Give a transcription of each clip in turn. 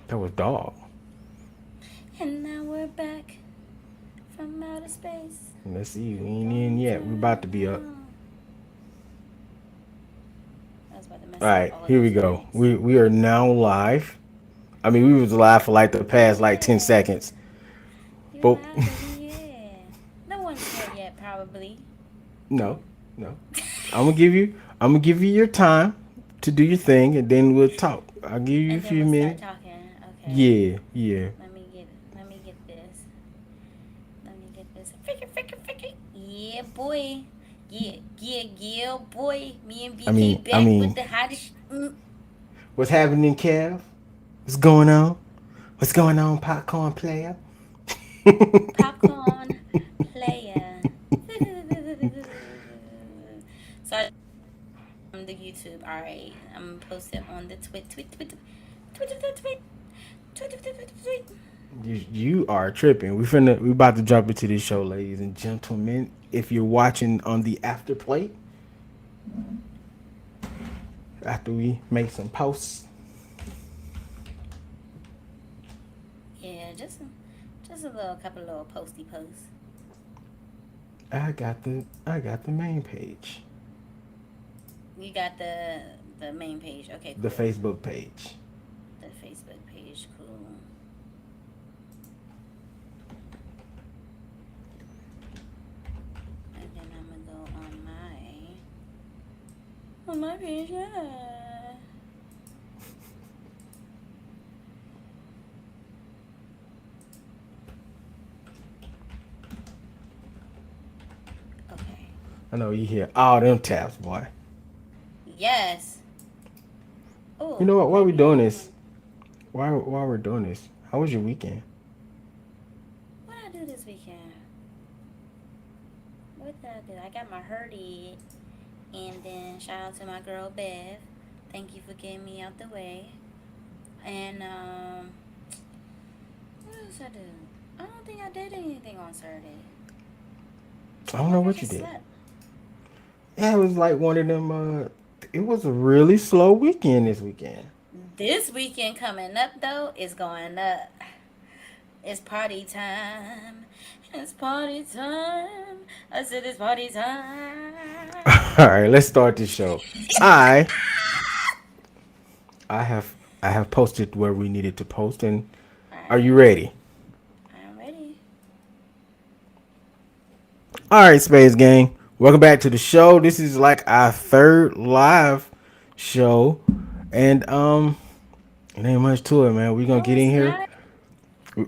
That was dog. And now we're back from outer space. Let's see. We ain't in Going yet. We about to be up. down. I was about to All mess up right, all here we these go. drinks. We are now live. I mean, we was live for like the past like 10 seconds. Yeah. You But live, baby, yeah. No one's here yet, probably. no, no. I'm gonna give you. I'm gonna give you your time to do your thing, and then we'll talk. I'll give you a And then few we'll start minutes. talking. Okay. Yeah, yeah. Let me get this. Let me get this. Freaking. Yeah, boy. Yeah, boy. Me and I BK mean, I back with mean, the hottest. what's happening, Kev? What's going on? What's going on, popcorn player? Popcorn player. So I the YouTube. All right, I'm gonna post it on the tweet. You are tripping. We about to jump into this show, ladies and gentlemen. If you're watching on the after play, after we make some posts, Yeah, just a little couple little posty posts. I got the main page, You got the main page. Okay, the cool. Facebook page. The Facebook page, cool. And then I'm gonna go on my page. Yeah. Okay. I know you hear all them taps, boy. Yes. You Oh, know what? Why we maybe doing I this? can. Why we're doing this? How was your weekend? What did I do this weekend? What did I do? I got my hair did, and then shout out to my girl Bev. Thank you for getting me out the way. And what else I do? I don't think I did anything on Saturday. I I feel don't know like I what you just did. slept. Yeah, it was like one of them. It was a really slow weekend this weekend. This weekend coming up though is going up. It's party time. It's party time. I said it's party time. All right, let's start this show. I I have I have posted where we needed to post, and All are you right, ready? I'm ready. All right, Space Gang. Welcome back to the show. This is like our third live show, and it ain't much to it, man. We gonna No, get in it's here. not.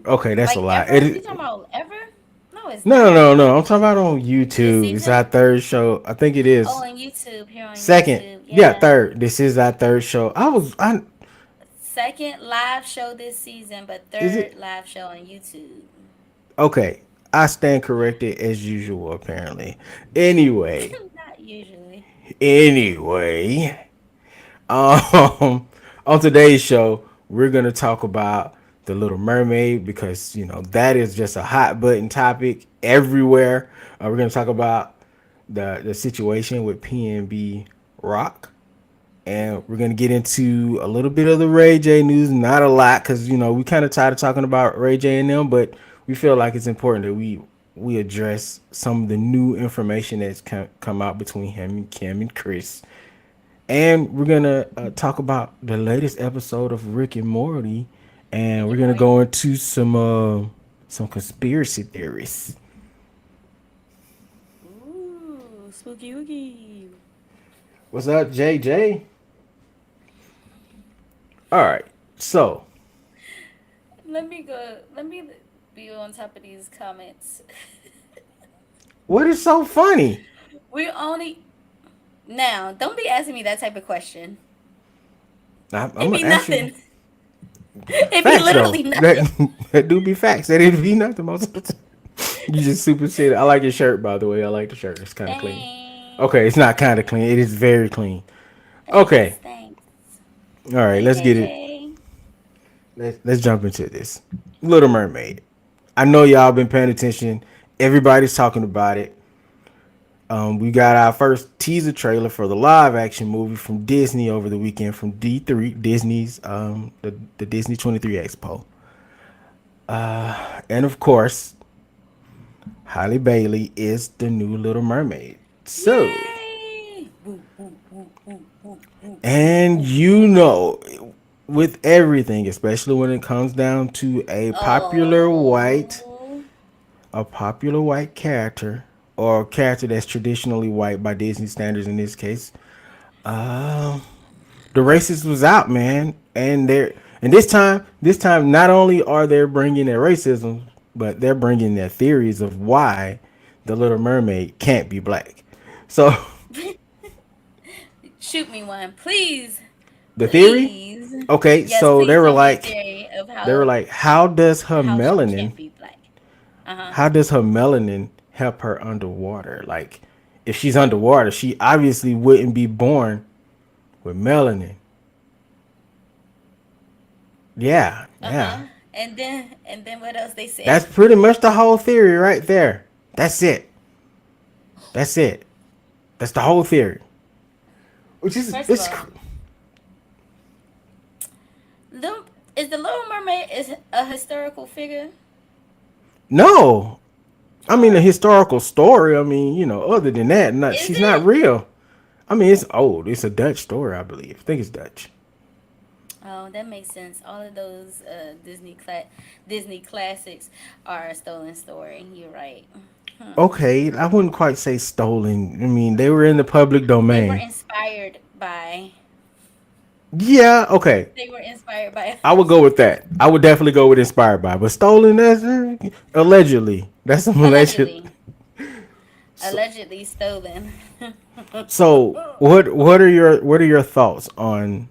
Okay, that's a Like lie. ever? You talking about ever? No, it's No, no, not. no, no. I'm talking about on This YouTube. It's our season? third show. I think it Oh, is on YouTube. Here on second. YouTube. Yeah, Yeah. third. This is our third show. I Second live show this season, but is third it live show on YouTube. okay? I stand corrected as usual. Apparently. Anyway, Not usually. anyway. Um, on today's show, we're gonna talk about the Little Mermaid because that is just a hot button topic everywhere. We're gonna talk about the situation with PNB Rock, and we're gonna get into a little bit of the Ray J news. Not a lot because we kind of tired of talking about Ray J and them, but we feel like it's important that we address some of the new information that's come out between him and Kim and Chris, and we're gonna talk about the latest episode of Rick and Morty, and Rick we're and gonna Morty. go into some conspiracy theories. Ooh, spooky woogie. What's up, JJ? All right, so Let me go. Let me be on top of these comments. what is so funny? we only now. Don't be asking me that type of question. I'm It gonna be ask you nothing. It be facts though. literally That nothing. that do be facts. That it be nothing most of the time. You just super shit. I like your shirt, by the way. I like the shirt. It's kind of clean. Okay, it's Thanks. not kind of clean. It is very clean. Thanks. Okay, Thanks. all right. Hey, Let's get it. JJ. Let's jump into this. Little Mermaid. I know y'all been paying attention. Everybody's talking about it. We got our first teaser trailer for the live action movie from Disney over the weekend from D3 Disney's the Disney 23 Expo. And of course, Halle Bailey is the new Little Mermaid. So, Yay! Woo, woo, woo, woo, woo, woo, woo, and woo, you woo. know, with everything, especially when it comes down to Oh. a popular white character, or a character that's traditionally white by Disney standards in this case, the racist was out, man. And this time, not only are they bringing their racism, but they're bringing their theories of why the Little Mermaid can't be black. So Shoot me one, please. the theory, Please. okay, Yes, so please tell me a theory of they were like, how she can't be black. Uh-huh. how does her melanin help her underwater? Like, if she's underwater, she obviously wouldn't be born with melanin. Yeah, yeah. Uh-huh. And then what else they said? That's pretty much the whole theory right there. That's it. That's it. That's the whole theory. Which is First of all, Little, is the Little Mermaid is a historical figure? no. I mean, a Oh. historical story. I mean, other than that, not Is she's not it? real. I mean, it's old. It's a Dutch story, I believe. I think it's Dutch. Oh, that makes sense. All of those Disney classics are a stolen story. You're right. Hmm. Okay, I wouldn't quite say stolen. I mean, they were in the public They were domain. inspired by. Yeah, okay. They were inspired by I would us. go with that. I would definitely go with inspired by. But stolen, that's allegedly. That's some alleged. Allegedly. So, Allegedly stolen. so what are your thoughts on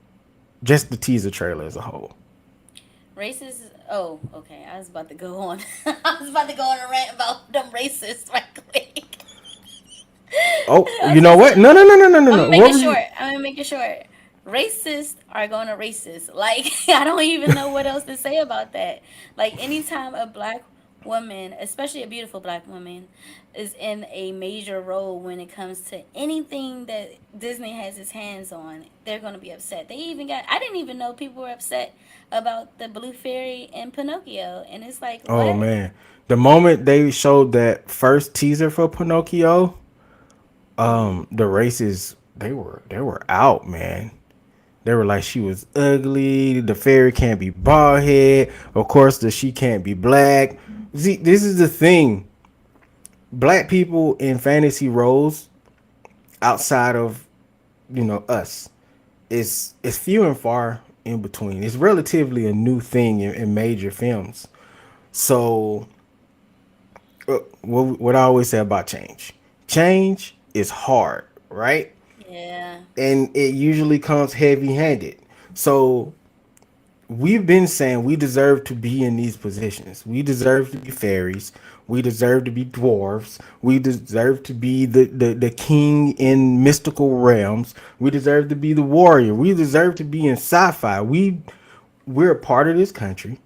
just the teaser trailer as a whole? Racist. Oh, okay. I was about to go on. I was about to go on a rant about them racists right quick. Oh, you know Okay, what? so No, no, no, no, no, no, I'm no. gonna make What it were short. you? I'm gonna make it short. Racists are going to racist. Like I don't even know what else to say about that. Like anytime a black woman, especially a beautiful black woman, is in a major role when it comes to anything that Disney has its hands on, they're going to be upset. They even got I didn't even know people were upset about the Blue Fairy and Pinocchio, and it's like, Oh what? man, the moment they showed that first teaser for Pinocchio, Mhm. the races they were out, man. They were like she was ugly. The fairy can't be bald head. Of course, the she can't be black. See, this is the thing. Black people in fantasy roles outside of us is few and far in between. It's relatively a new thing in major films. So, what I always say about change is hard, right? Yeah. And it usually comes heavy handed. So we've been saying we deserve to be in these positions. We deserve to be fairies. We deserve to be dwarves. We deserve to be the king in mystical realms. We deserve to be the warrior. We deserve to be in sci-fi. We're a part of this country.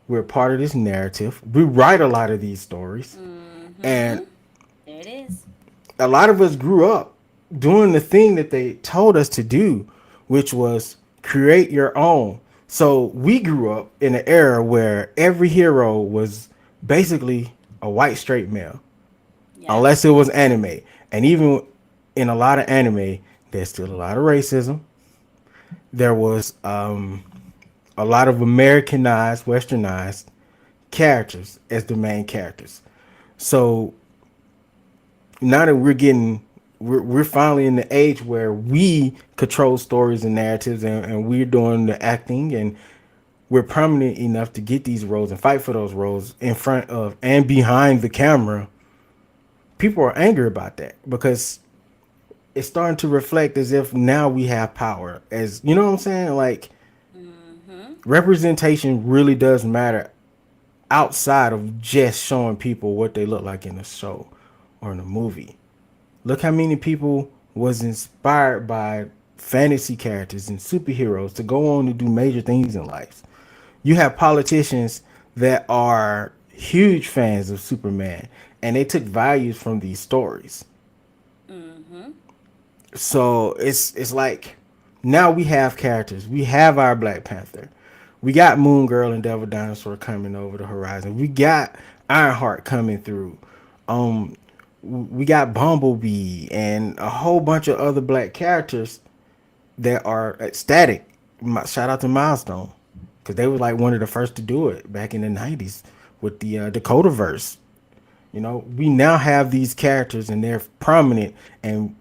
We're a part of this narrative. We write a lot of these stories. And Mhm. There it is. a lot of us grew up doing the thing that they told us to do, which was create your own. So we grew up in an era where every hero was basically a white straight male, Yep. unless it was anime. And even in a lot of anime, there's still a lot of racism. There was a lot of Americanized, westernized characters as the main characters. So now that we're finally in the age where we control stories and narratives, and we're doing the acting, and we're prominent enough to get these roles and fight for those roles in front of and behind the camera. People are angry about that because it's starting to reflect as if now we have power, as you know what I'm saying. Like, Mhm. representation really does matter outside of just showing people what they look like in a show or in a movie. Look how many people was inspired by fantasy characters and superheroes to go on to do major things in life. You have politicians that are huge fans of Superman, and they took values from these stories. So it's like now we have characters. We have our Black Panther. We got Moon Girl and Devil Dinosaur coming over the horizon. We got Ironheart coming through. Um, we got Bumblebee and a whole bunch of other black characters that are ecstatic. Shout out to Milestone because they were like one of the first to do it back in the '90s with the Dakota verse. You know, we now have these characters and they're prominent, and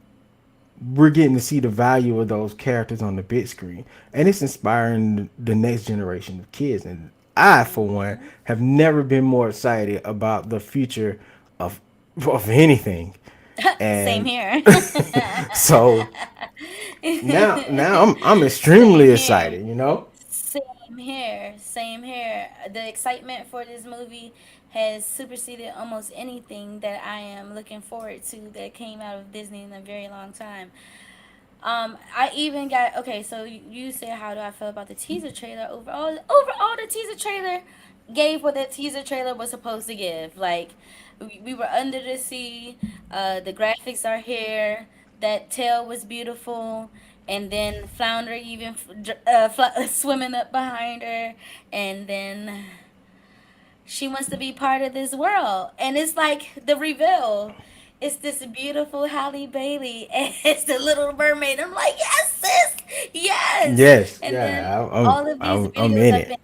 we're getting to see the value of those characters on the big screen, and it's inspiring the next generation of kids. And I, for one, Hmm. have never been more excited about the future of anything. Same And here. so now I'm extremely Same here. excited. You know. Same here. Same here. The excitement for this movie has superseded almost anything that I am looking forward to that came out of Disney in a very long time. I even got okay. So you said how do I feel about the teaser trailer overall? Overall, the teaser trailer gave what the teaser trailer was supposed to give. Like we were under the sea. The graphics are here. That tail was beautiful, and then Flounder even swimming up behind her, and then she wants to be part of this world. And it's like the reveal. It's this beautiful Halle Bailey and it's the Little Mermaid. I'm like, yes, sis, yes. Yes. And then Yeah. all of these I'm videos in I've it. been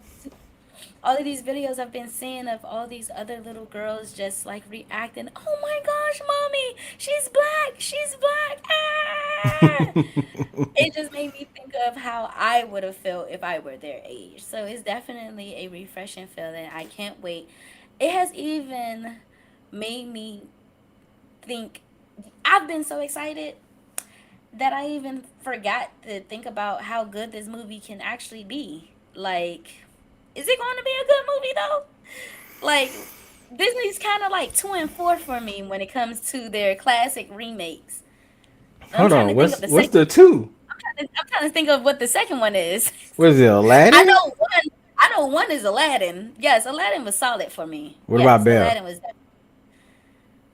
all of these videos I've been seeing of all these other little girls just like reacting. Oh my gosh, mommy, she's black, she's black. Ah! It just made me think of how I would have felt if I were their age. So it's definitely a refreshing feeling. I can't wait. It has even made me think. I've been so excited that I even forgot to think about how good this movie can actually be. Like, is it going to be a good movie though? Like, Disney's kind of like two and four for me when it comes to their classic remakes. I'm Hold trying on. to think of What's the what's second. the two? I'm trying to think of what the second one is. What is it? I Aladdin? know one. I know one is Aladdin. Yes, Aladdin was solid for me. What about Yes, Belle? Aladdin was.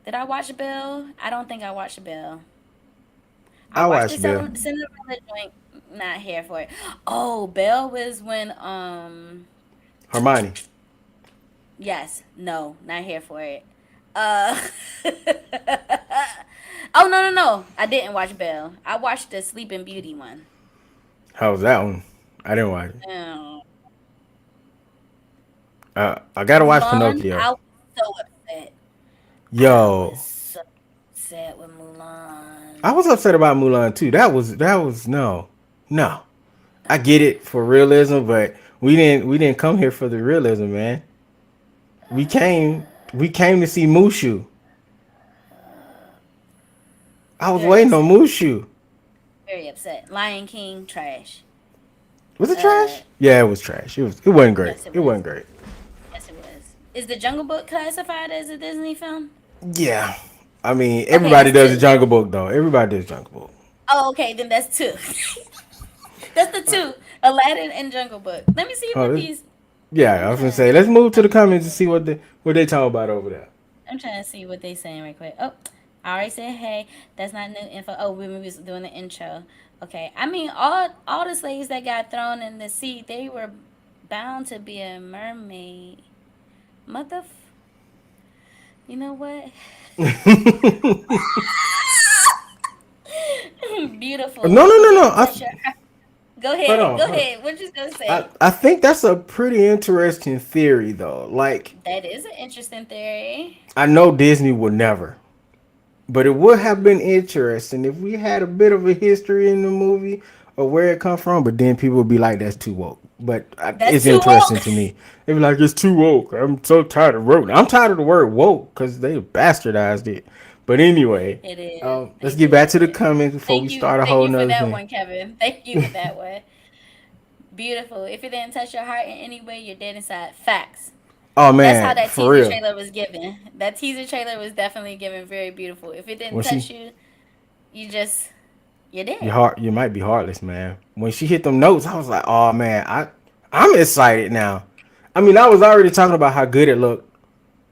Did I watch Bill? I don't think I watched Bill. I I watched the watched Belle. Cinderella joint. Not here for it. Oh, Belle was when Hermione. yes, no, not here for it. Uh oh no. I didn't watch Belle. I watched the Sleeping Beauty one. How was that one? I didn't watch it. Oh. I gotta watch Mulan. Pinocchio. I was so upset. I was Yo, so upset with I Mulan. was upset about Mulan too. That was no. I get it for realism, but we didn't come here for the realism, man. We came to see Mushu. I was Very waiting on upset. Mushu. Very upset. Lion King trash. Was it Uh, trash? Yeah, it was trash. It wasn't great. yes, it It wasn't was. great. Yes, it was. Is the Jungle Book classified as a Disney film? Yeah. I mean, Okay, everybody that's does the two. Jungle Book though. Everybody does Jungle Book. Oh, okay, then that's two. That's the two. Aladdin and Jungle Book. Let me see what Oh, these. yeah. I I'm was gonna trying say, to. let's move to the comments and see what they talk about over there. I'm trying to see what they saying right quick. Oh, I already said hey. That's not new info. Oh, we was doing the intro. Okay. I mean, all the slaves that got thrown in the sea, they were bound to be a mermaid. Mother. You know what? No, Beautiful. no, If you no, no. didn't touch your. Go Hold ahead. on, Go hold on. ahead. What you gonna I, say? I think that's a pretty interesting theory, though. Like, That is an interesting theory. I know Disney would never, but it would have been interesting if we had a bit of a history in the movie of where it come from. But then people would be like, "That's too woke." But That's it's too woke. interesting to me. They'd be like, "It's too woke." I'm so tired of woke. I'm tired of the word woke because they bastardized it. But anyway, It is. let's They get back to the did. comments before we Thank you. start a Thank whole you for nother that thing. one, Kevin. Thank you for that one. Beautiful. If it didn't touch your heart in any way, you're dead inside. Facts. Oh That's how man, that for teaser real. trailer was given. That teaser trailer was definitely given very beautiful. If it didn't When she touch you, you just you're Your dead. heart, you might be heartless, man. When she hit them notes, I was like, oh man, I'm excited now. I mean, I was already talking about how good it looked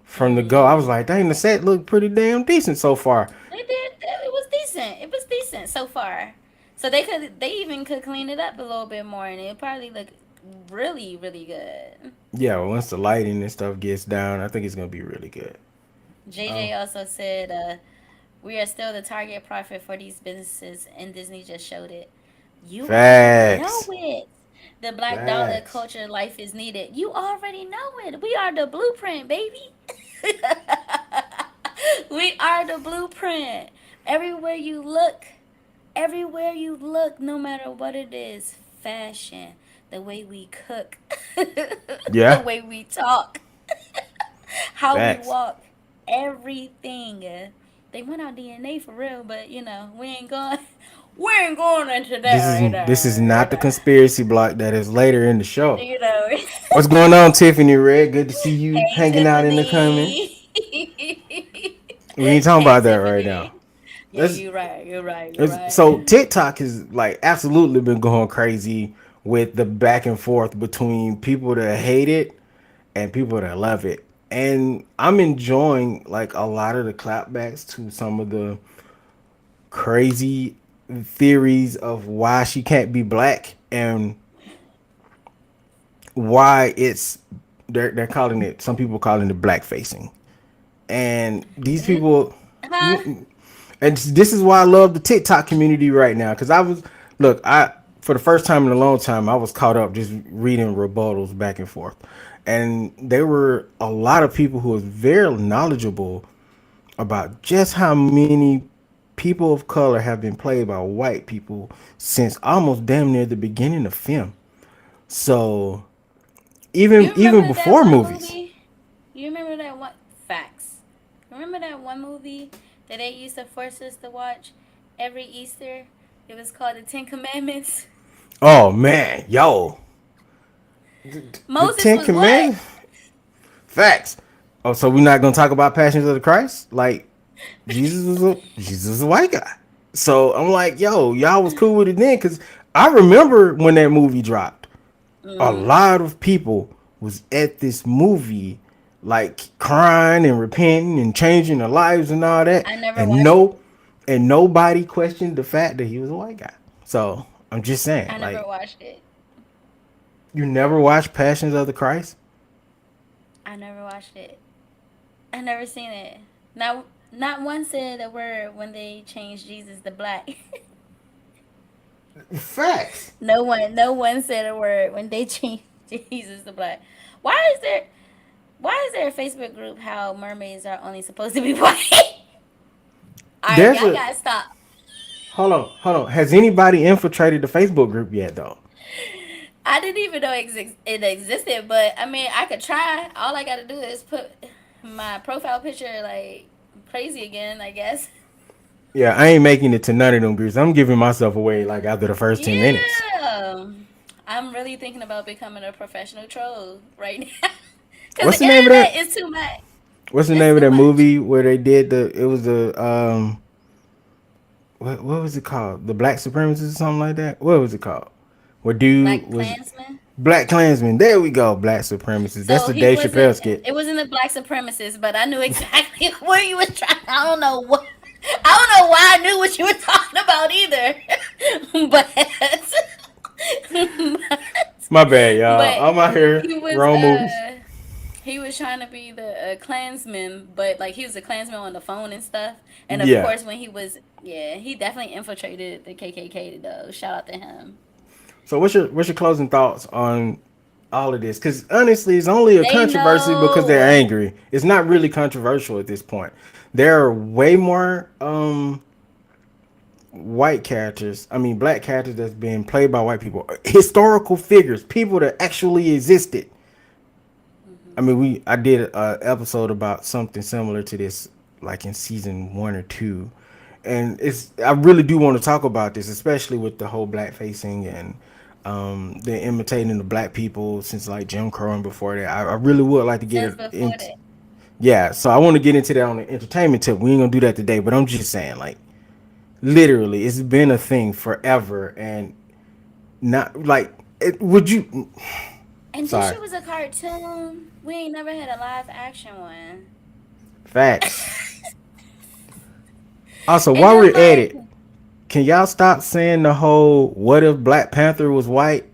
from the go. I was Hmm. like, dang, the set looked pretty damn decent so far. It did. It was decent. It was decent so far. So they even could clean it up a little bit more, and it probably look really, really good. Yeah, once the lighting and stuff gets down, I think it's gonna be really good. Oh, JJ also said, "We are still the target profit for these businesses, and Disney just showed it. You already know facts, it. The black dollar facts. culture life is needed. You already know it. We are the blueprint, baby. We are the blueprint. Everywhere you look, everywhere you look, no matter what it is, fashion, the way we cook, the Yeah, way we talk, how we facts. walk, everything. They went out DNA for real, but we ain't going. We ain't going into that right This is not the there. conspiracy block that is later in the show. You know. What's going on, Tiffany Red? Good to see you Hey hanging out in the comments. Tiffany. We ain't talking Hey about that right now. Tiffany. Yeah, Let's, you're right. You're right. You're so right. TikTok has like absolutely been going crazy with the back and forth between people that hate it and people that love it. And I'm enjoying like a lot of the clapbacks to some of the crazy theories of why she can't be black and why it's they're calling it, some people calling it black facing. And these N- people, huh? and this is why I love the TikTok community right now, because I was, look, I, for the first time in a long time, I was caught up just reading rebuttals back and forth, and there were a lot of people who was very knowledgeable about just how many people of color have been played by white people since almost damn near the beginning of film. So You even remember that before one movies. movie? You remember that one? Facts. Remember that one movie that they used to force us to watch every Easter? It was called The Ten Commandments. Oh man, yo, the Moses Ten was what? Commandments. Facts. Oh, so we're not gonna talk about Passions of the Christ? Like Jesus was a white guy. So I'm like, yo, y'all was cool with it then, because I remember when that movie dropped. A Mm, lot of people was at this movie, like crying and repenting and changing their lives and all that, I never and watched it. nobody questioned the fact that he was a white guy. So I'm just saying, I never like, watched it. you never watched Passions of the Christ? I never watched it. I never seen it. Not one said a word when they changed Jesus to black. Facts. No one said a word when they changed Jesus to black. Why is there why is there a Facebook group how mermaids are only supposed to be white? Alright, There's y'all a gotta stop. hold on. Has anybody infiltrated the Facebook group yet though? I didn't even know it existed, but I mean I could try. All I gotta do is put my profile picture like crazy again, I guess. Yeah, I ain't making it to none of them groups. I'm giving myself away like after the first 10 minutes. Yeah. I'm really thinking about becoming a professional troll right now. Cause What's the the name of internet that? is too much. What's the It's name of too that much. movie where they did the? It was the what was it called? The Black Supremacists or something like that. What was it called? Where dude Black was Klansman. Black Klansman. There we go. Black Supremacists. That's So the he Dave wasn't. Chappelle skit. It wasn't a black supremacist, but I knew exactly where you was trying. I don't know what. I don't know why I knew what you were talking about either. My bad, but y'all. I'm out here he was wrong movies. he was trying to be the Klansman, but like he was a Klansman on the phone and stuff. And of Yeah. course, when he was, yeah, he definitely infiltrated the KKK though. Shout out to him. So what's your closing thoughts on all of this? Because honestly, it's only a They controversy because they're know. angry. It's not really controversial at this point. There are way more white characters, I mean black characters that's being played by white people, historical figures, people that actually existed. I Hmm. mean, I did a episode about something similar to this, like in season 1 or 2, and I really do want to talk about this, especially with the whole black facing and they're imitating the black people since like Jim Crow and before that. I really would like to get Since it before in. that. Yeah, so I want to get into that on the entertainment tip. We ain't gonna do that today, but I'm just saying, like, literally, it's been a thing forever, and not like would you? And this Sorry, shit was a cartoon. We ain't never had a live action one. facts. Also, And while I'm we're at like, it, Can y'all stop saying the whole "what if Black Panther was white"?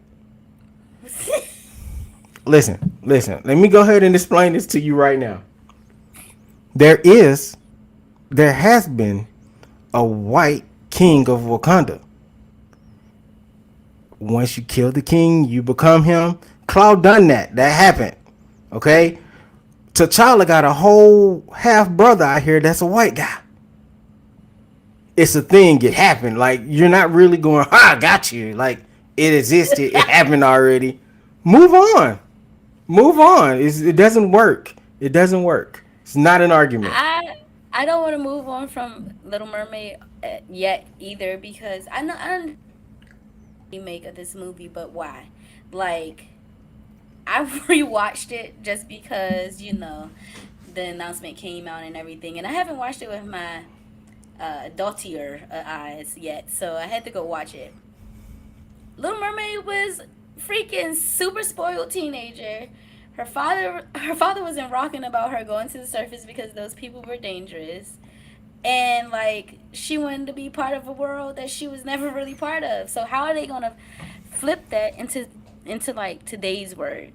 Listen, listen. Let me go ahead and explain this to you right now. There is, there has been a white king of Wakanda. Once you kill the king, you become him. Claude done that. That happened. Okay? T'Challa got a whole half brother out here that's a white guy. It's a thing. It happened. Like, you're not really going, I got you. Like, it existed. It happened already. Move on. Move on. It doesn't work. It doesn't work. It's not an argument. I don't want to move on from Little Mermaid yet either because I understand remake of this movie, but why? Like I rewatched it just because the announcement came out and everything, and I haven't watched it with my daughter eyes yet, so I had to go watch it. Little Mermaid was freaking super spoiled teenager. Her father wasn't rocking about her going to the surface because those people were dangerous. And like she wanted to be part of a world that she was never really part of. So how are they gonna flip that into like today's words?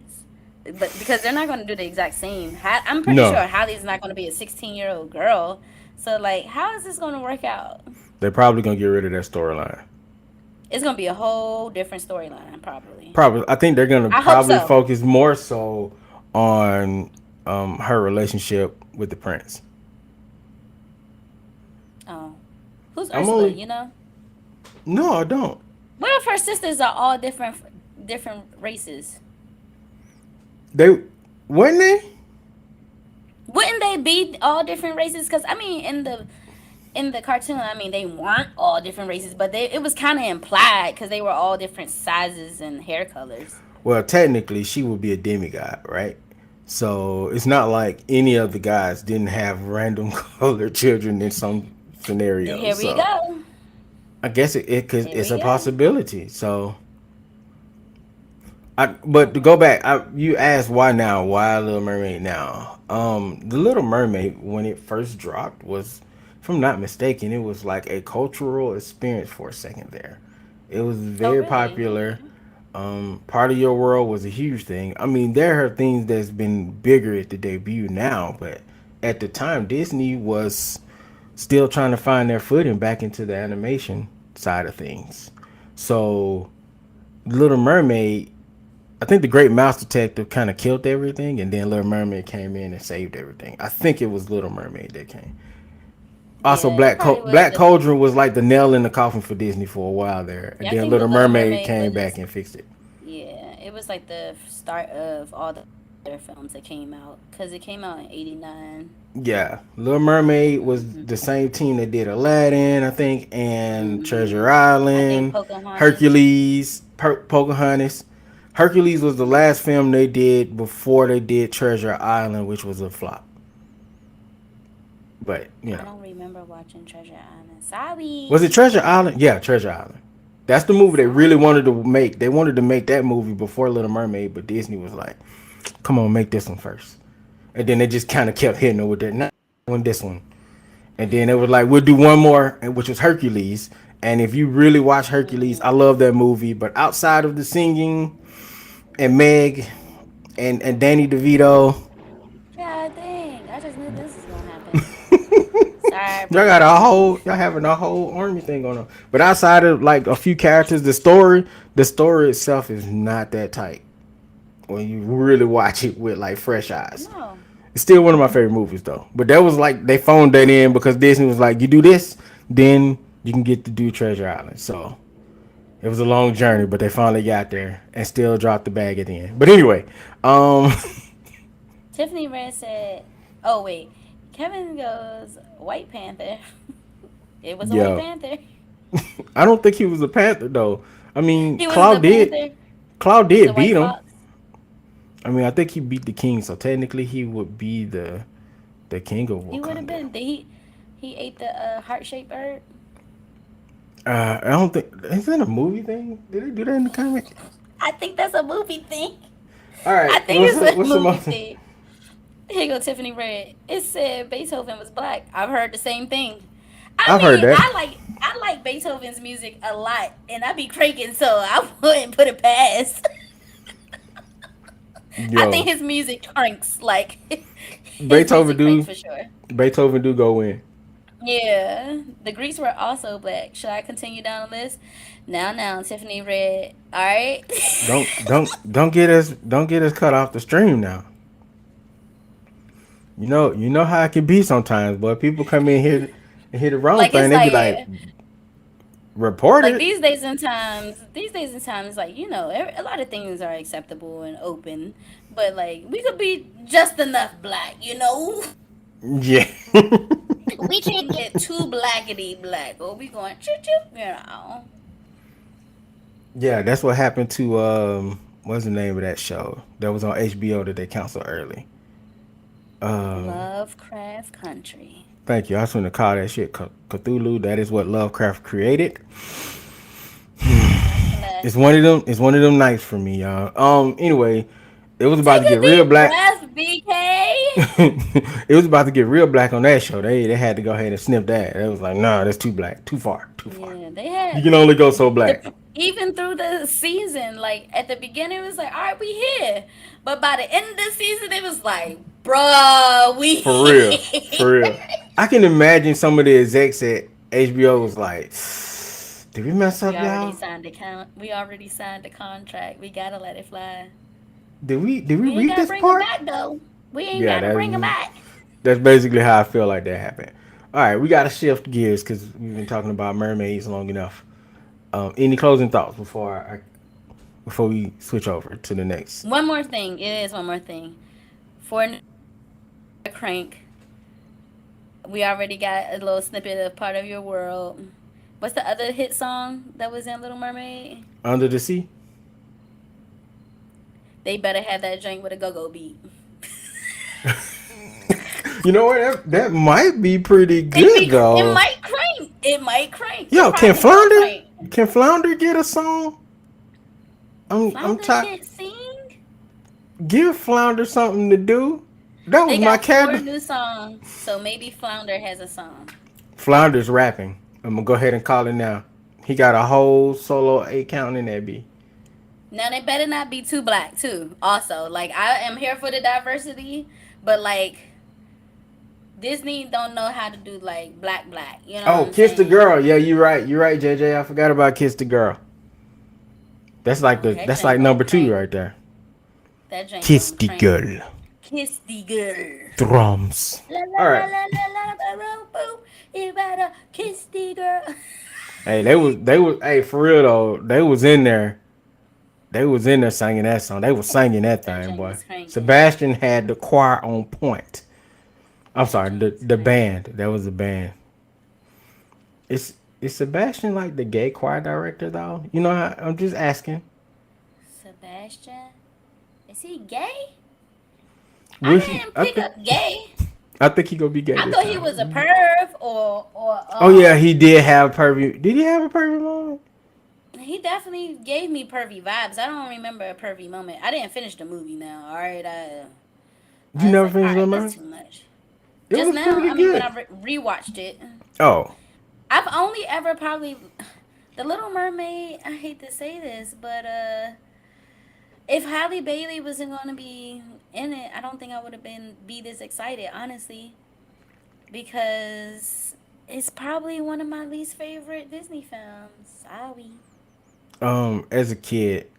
But because they're not gonna do the exact same. I'm pretty sure No. Hallie's not gonna be a 16-year-old girl. So like, how is this gonna work out? They're probably going to get rid of that storyline. It's gonna be a whole different storyline, probably. Probably. I think they're going to I hope probably so. focus more so on her relationship with the prince. Oh, who's I'm Ursula? only. You know, No, I don't. what if her sisters are all different races? They. Weren't they? Wouldn't they be all different races? Because I mean, in the cartoon, I mean, they weren't all different races, but it was kind of implied because they were all different sizes and hair colors. Well, technically, she would be a demigod, right? So it's not like any of the guys didn't have random colored children in some scenarios. Here we So go. I guess it could, Here it's we a go. possibility. So but to go back, you asked why now? Why Little Mermaid now? The Little Mermaid when it first dropped was, if I'm not mistaken, it was like a cultural experience for a second there. It was Oh, very really? popular. Okay. Part of Your World was a huge thing. I mean, there are things that's been bigger at the debut now, but at the time, Disney was still trying to find their footing back into the animation side of things. So, Little Mermaid, I think the Great Mouse Detective kind of killed everything, and then Little Mermaid came in and saved everything. I think it was Little Mermaid that came. Also, Yeah, it probably was Black the. Cauldron was like the nail in the coffin for Disney for a while there, and Yeah, I then think the Little Little Mermaid Mermaid came was. back and fixed it. Yeah, it was like the start of all the other films that came out because it came out in '89. Yeah, Little Mermaid was Mm-hmm. the same team that did Aladdin, I think, and Mm-hmm. Treasure I think Island, Pocahontas. Hercules, Pocahontas. Hercules was the last film they did before they did Treasure Island, which was a flop. But I don't remember watching Treasure Island. was it Sorry. Treasure Island? Yeah, Treasure Island. That's the movie they really wanted to Sorry. make. They wanted to make that movie before Little Mermaid, but Disney was like, "Come on, make this one first." And then they just kind of kept hitting it with that. Not one, this one. And then it was like, we'll do one more, which was Hercules. And if you really watch Hercules, I Mm. love that movie. But outside of the singing and Meg and Danny DeVito, God dang! I just knew this was gonna happen. y'all got a Sorry. whole, y'all having a whole army thing going on. But outside of like a few characters, the story itself is not that tight when you really watch it with like fresh eyes. No. It's still one of my favorite movies though. But that was like they phoned that in because Disney was like, you do this, then you can get to do Treasure Island. So it was a long journey, but they finally got there and still dropped the bag at the end. But anyway, um, Tiffany Red said, "Oh wait." Kevin goes, "White Panther." It was a White yo, Panther. I don't think he was a Panther though. I mean, He wasn't a Panther. Cloud He was a did beat White him. Fox. I mean, I think he beat the king, so technically he would be the king of He would have Wakanda. been. He ate the heart shaped bird? I don't think is that a movie thing. Did they do that in the comic? I think that's a movie thing. All I right, think it's a what's some movie other? thing. Here you go, Tiffany Red. It said Beethoven was black. I've heard the same thing. I I've heard mean, that. I like Beethoven's music a lot, and I be cranking, so I wouldn't put it past. I think Yo, his music cranks. Like his Beethoven music cranks do for sure. Beethoven do go in. Yeah, the Greeks were also black. Should I continue down the list? Now, Tiffany Red. All right. Don't get us cut off the stream now. You know how it can be sometimes, but people come in here and hear the wrong Like thing. it's They be like, report like it these days and times, like a lot of things are acceptable and open, but like we could be just enough black. Yeah. We can't get too blackety black, or we going choo choo. Yeah, that's what happened to what's the name of that show that was on HBO that they canceled early. Lovecraft Country. Thank you. I was going to call that shit Cthulhu. That is what Lovecraft created. Dracula. It's one of them. It's one of them nights for me, y'all. Anyway, it was about Take to get a real deep black. breath, BK. It was about to get real black on that show. They had to go ahead and snip that. It was like, nah, that's too black, too far, too far. Yeah, they You had can only go so black. even through the season. Like at the beginning, it was like, all right, we here, but by the end of the season, it was like, bruh, we For real, here. for real. I can imagine some of the execs at HBO was like, "Did we mess up, y'all? We already signed the contract. We gotta let it fly. Did we We ain't read gotta this bring him part?" back though. We ain't Yeah, gotta bring him back. that's basically how I feel like that happened. All right, we got to shift gears because we've been talking about mermaids long enough. Any closing thoughts before we switch over to the next? One more thing. It is one more thing. For a crank, we already got a little snippet of Part of Your World. What's the other hit song that was in Little Mermaid? Under the Sea. They better have that drink with a go-go beat. You know what? That might be pretty It good be it though. might crank. It might crank. It Yo, can probably will Flounder crank. can Flounder get a song? I'm Flounder tired. can't sing. Give Flounder something to do. That was They my got four cat. new songs, so maybe Flounder has a song. Flounder's rapping. I'm gonna go ahead and call it now. He got a whole solo 8 count in that B. Now they better not be too black too. Also, like I am here for the diversity, but like Disney don't know how to do like black. You know what Oh, I'm Kiss the saying? Girl. Yeah, you're right. You're right, JJ. I forgot about Kiss the Girl. Oh, that That's drink like gonna number two crank. right there. That drink Kiss gonna the crank. Girl. Kiss the girl. Drums. La la All la right. la la la la la boom. You better kiss the girl. Hey, they was hey for real though. They was in there. They was in there singing that song. They was singing that That thing, drink boy. was cranking. Sebastian had the choir on point. I'm That sorry, drink the was the cranking. band. That was the band. Is Sebastian like the gay choir director though? You know, I'm just asking. Sebastian, is he gay? Will I he? didn't pick up gay. I think he gonna be gay I this thought he was a time. perv or Oh yeah, he did have pervy. Did he have a pervy moment? he definitely gave me pervy vibes. I don't remember a pervy moment. I didn't finish the movie now. All right, You I was never like, all finished right, Little that's Mermaid? too much. It Just was now, pretty I mean, when good. I rewatched it, Oh, I've only ever probably the Little Mermaid. I hate to say this, but if Halle Bailey wasn't going to be in it, I don't think I would have been be this excited, honestly, because it's probably one of my least favorite Disney films. Sorry. as a kid,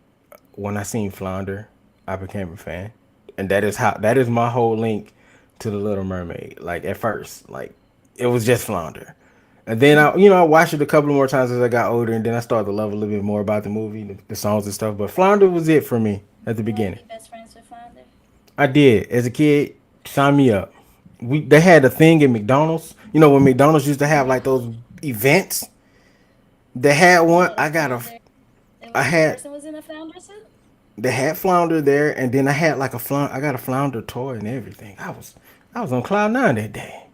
when I seen Flounder, I became a fan, and that is my whole link to the Little Mermaid. Like at first, like it was just Flounder, and then I watched it a couple more times as I got older, and then I started to love a little bit more about the movie, the songs and stuff. But Flounder was it for me at the You want to beginning. be best friends with Flounder? I did as a kid. Sign me up. They had a thing in McDonald's. You know when McDonald's used to have like those events. They had one. What a Flounder? And I what the had person was in a Flounder suit? they had flounder there, and then I had like a flounder. I got a flounder toy and everything. I was on cloud nine that day.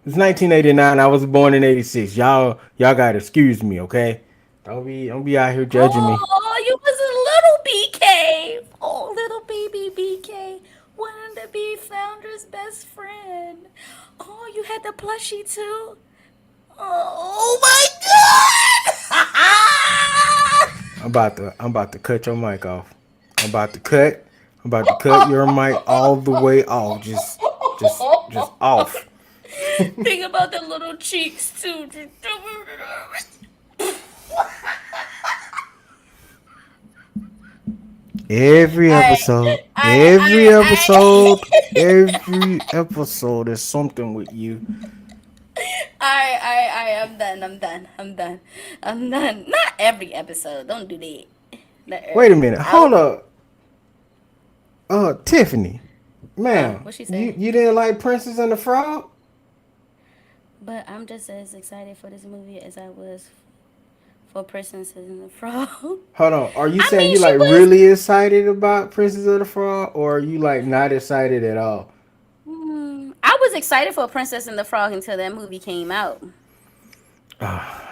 It was That's beautiful. 1989. I was born in '86. Y'all gotta excuse me, okay? Don't be out here judging me. Oh, you was a little BK. Oh, little baby BK. Wanted to be Flounder's best friend. Oh, you had the plushie too. Oh my I'm about to cut your mic off. I'm about to cut. I'm about to cut your mic all the way off. Just god! off. Think about the little cheeks too. Every Alright, episode, alright, every alright, episode, alright. every episode is something with you. Alright. I'm done. I'm done. I'm done. I'm done. Not every episode. Don't do that. Not Wait a every. minute. I Hold would. up. Tiffany, ma'am, What she you say? you didn't like Princess and the Frog? But I'm just as excited for this movie as I was for Princess and the Frog. Hold on. Are you I saying mean, you she like was. really excited about Princess of the Frog, or are you like not excited at all? I was excited for Princess and the Frog until that movie came out.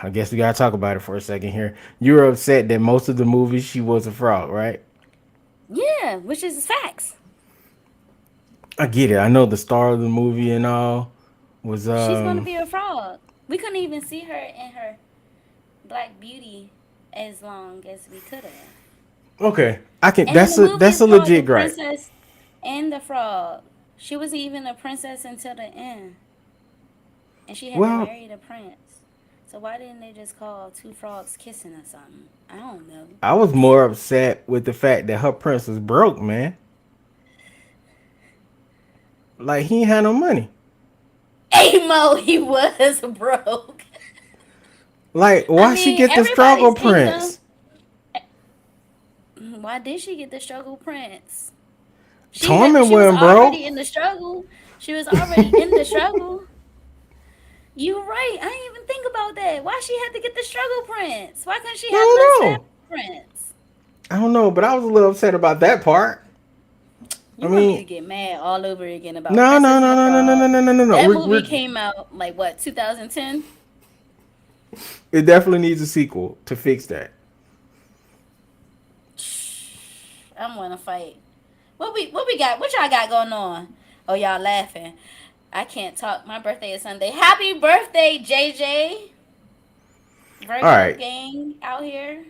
I guess we gotta talk about it for a second here. You were upset that most of the movies she was a frog, right? Yeah, which is facts. I get it. I know the star of the movie and all was She's gonna be a frog. We couldn't even see her in her Black Beauty as long as we could have. okay. I can. And the movie That's is a called The legit gripe. Princess and the Frog. She was even a princess until the end. And she had to Well, marry the prince. So why didn't they just call two frogs kissing or something? I don't know. I was more upset with the fact that her prince was broke, man. Like he ain't had no money. Amo, he was broke. Like I why she mean, get the struggle everybody's income. prince? Why did she get the struggle prince? Torment She was wasn't broke. already in the struggle. She was already in the struggle. You right. I didn't even think about that. Why she had to get the struggle prince? Why couldn't she I have the don't sad know. prince? I don't know, but I was a little upset about that part. I You want me to mean, get mad all over again about no, no, Princess and no, the no, no, no, no, Frog? no, no, no, no. That We're movie came out like what, 2010? it definitely needs a sequel to fix that. I'm gonna fight. What we got? What y'all got going on? Oh, y'all laughing. I can't talk. My birthday is Sunday. Happy birthday, JJ. All Virgo right. gang out here.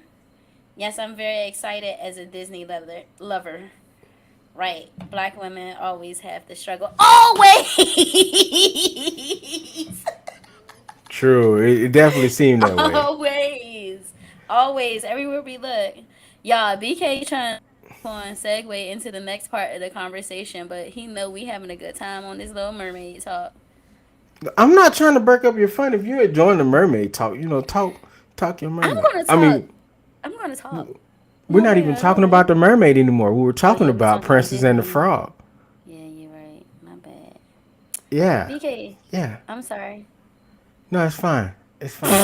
Yes, I'm very excited as a Disney lover. Right. Black women always have to struggle. Always! True. It definitely seemed that way. Always. Always. Everywhere we look. Y'all, BK trying to on segue into the next part of the conversation, but he know we having a good time on this Little Mermaid talk. I'm not trying to break up your fun. If you're enjoying the mermaid talk, talk your I'm mermaid. gonna I talk. mean, I'm gonna talk. we're No, not wait, even I don't talking want about to. the mermaid anymore. We were Oh talking yeah, we about talking about Princess and the Disney. Frog. Yeah, you're right. My bad. Yeah. BK, Yeah. I'm sorry. No, it's fine. It's fine.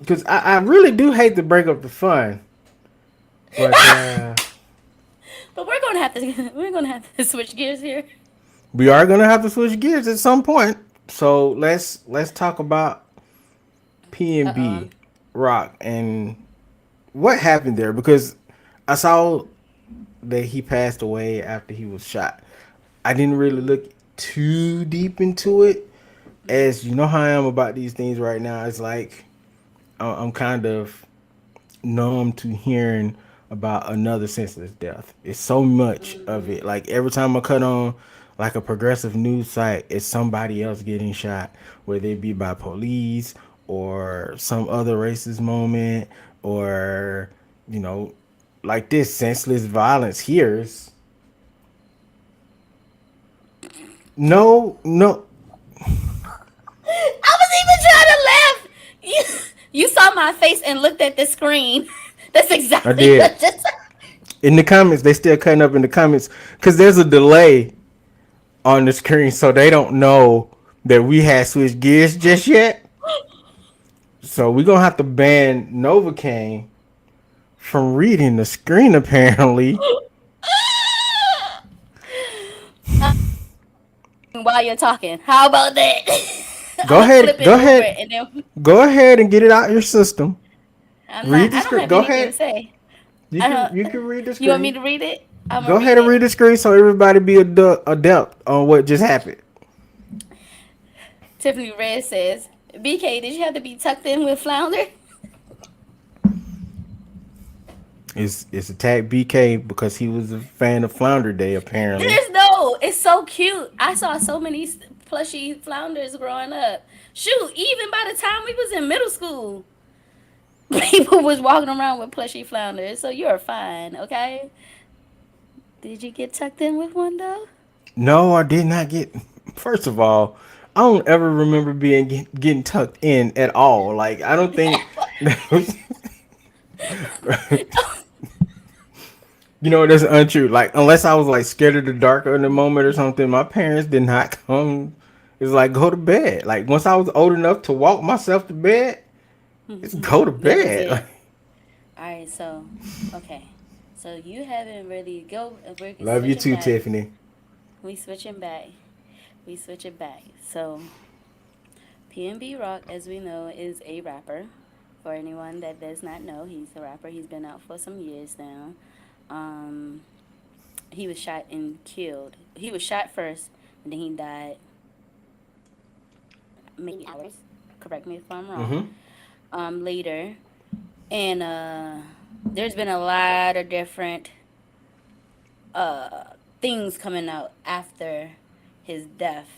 Because I really do hate to break up the fun. But But we're gonna have to switch gears here. we are gonna have to switch gears at some point. So let's talk about P Uh and oh. B Rock and what happened there because I saw that he passed away after he was shot. I didn't really look too deep into it, as you know how I am about these things right now. It's like I'm kind of numb to hearing about another senseless death. It's so much of it. Like every time I cut on like a progressive news site, it's somebody else getting shot, whether it be by police or some other racist moment or you know, like this senseless violence here is no. I was even trying to laugh. You saw my face and looked at the screen. That's I exactly did. what just. In the comments, they still cutting up in the comments because there's a delay on the screen, so they don't know that we had switched gears just yet. So we're gonna have to ban Novacaine from reading the screen apparently. While you're talking, how about that? I'm Go gonna ahead, flip it go over ahead, and then go ahead and get it out your system. I'm not. Read the I don't script. have Go anything to ahead. say. You I can don't. you can read the You want me screen. to read it? I'm gonna Go read ahead and read it. the screen so everybody be adept on what just happened. Tiffany Red says, BK, did you have to be tucked in with Flounder? It's attacked BK because he was a fan of Flounder Day apparently. There's no. It's so cute. I saw so many plushy flounders growing up. Shoot, even by the time we was in middle school, people was walking around with plushy flounders. So you're fine, okay? Did you get tucked in with one though? No, I did not get. First of all, I don't ever remember getting tucked in at all. Like I don't think. You know, that's untrue. Like, unless I was like scared of the dark in the moment or something, my parents did not come. It's like go to bed. Like once I was old enough to walk myself to bed, it's go to That was bed. it. Like, All right, so okay, so you haven't really go. We're love you switching too, back. Tiffany. We switching back. We switching back. So PNB Rock, as we know, is a rapper. For anyone that does not know, he's a rapper. He's been out for some years now. Um, he was shot and killed. He was shot first, and then he died maybe hours. Correct me if I'm wrong. Mm-hmm. Later, and there's been a lot of different things coming out after his death.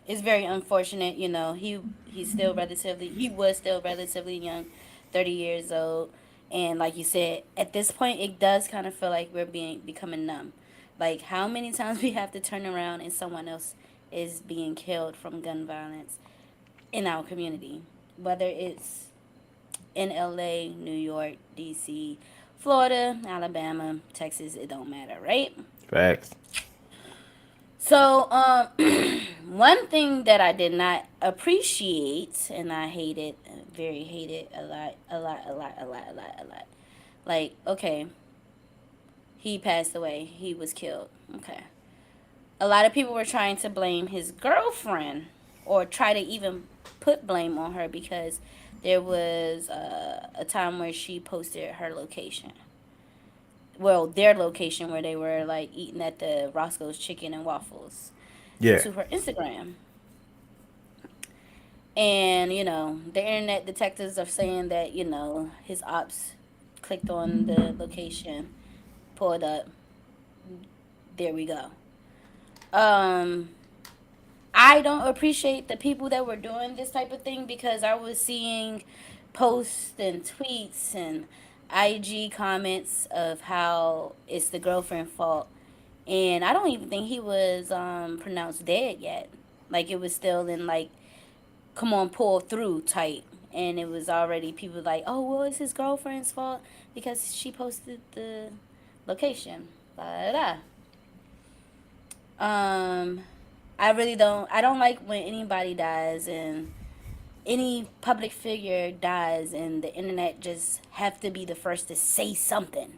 It's very unfortunate. You know, he was still relatively young, 30 years old, and like you said, at this point, it does kind of feel like we're being becoming numb. Like how many times we have to turn around and someone else is being killed from gun violence in our community, whether it's in LA, New York, DC, Florida, Alabama, Texas, it don't matter, right? Facts. So, one thing that I did not appreciate, and I hated, very hated a lot, a lot, a lot, a lot, a lot, a lot. Like, okay, he passed away, he was killed. Okay. A lot of people were trying to blame his girlfriend or try to even put blame on her because there was a time where she posted her location, well, their location where they were like eating at the Roscoe's Chicken and Waffles, Yeah. to her Instagram. And, the internet detectives are saying that, his ops clicked on the location, pulled up, there we go. Um, I don't appreciate the people that were doing this type of thing because I was seeing posts and tweets and IG comments of how it's the girlfriend's fault. And I don't even think he was pronounced dead yet. Like it was still in like come on pull through type. And it was already people like, oh well, it's his girlfriend's fault because she posted the location. Da, da, da. I don't like when anybody dies and any public figure dies and the internet just have to be the first to say something.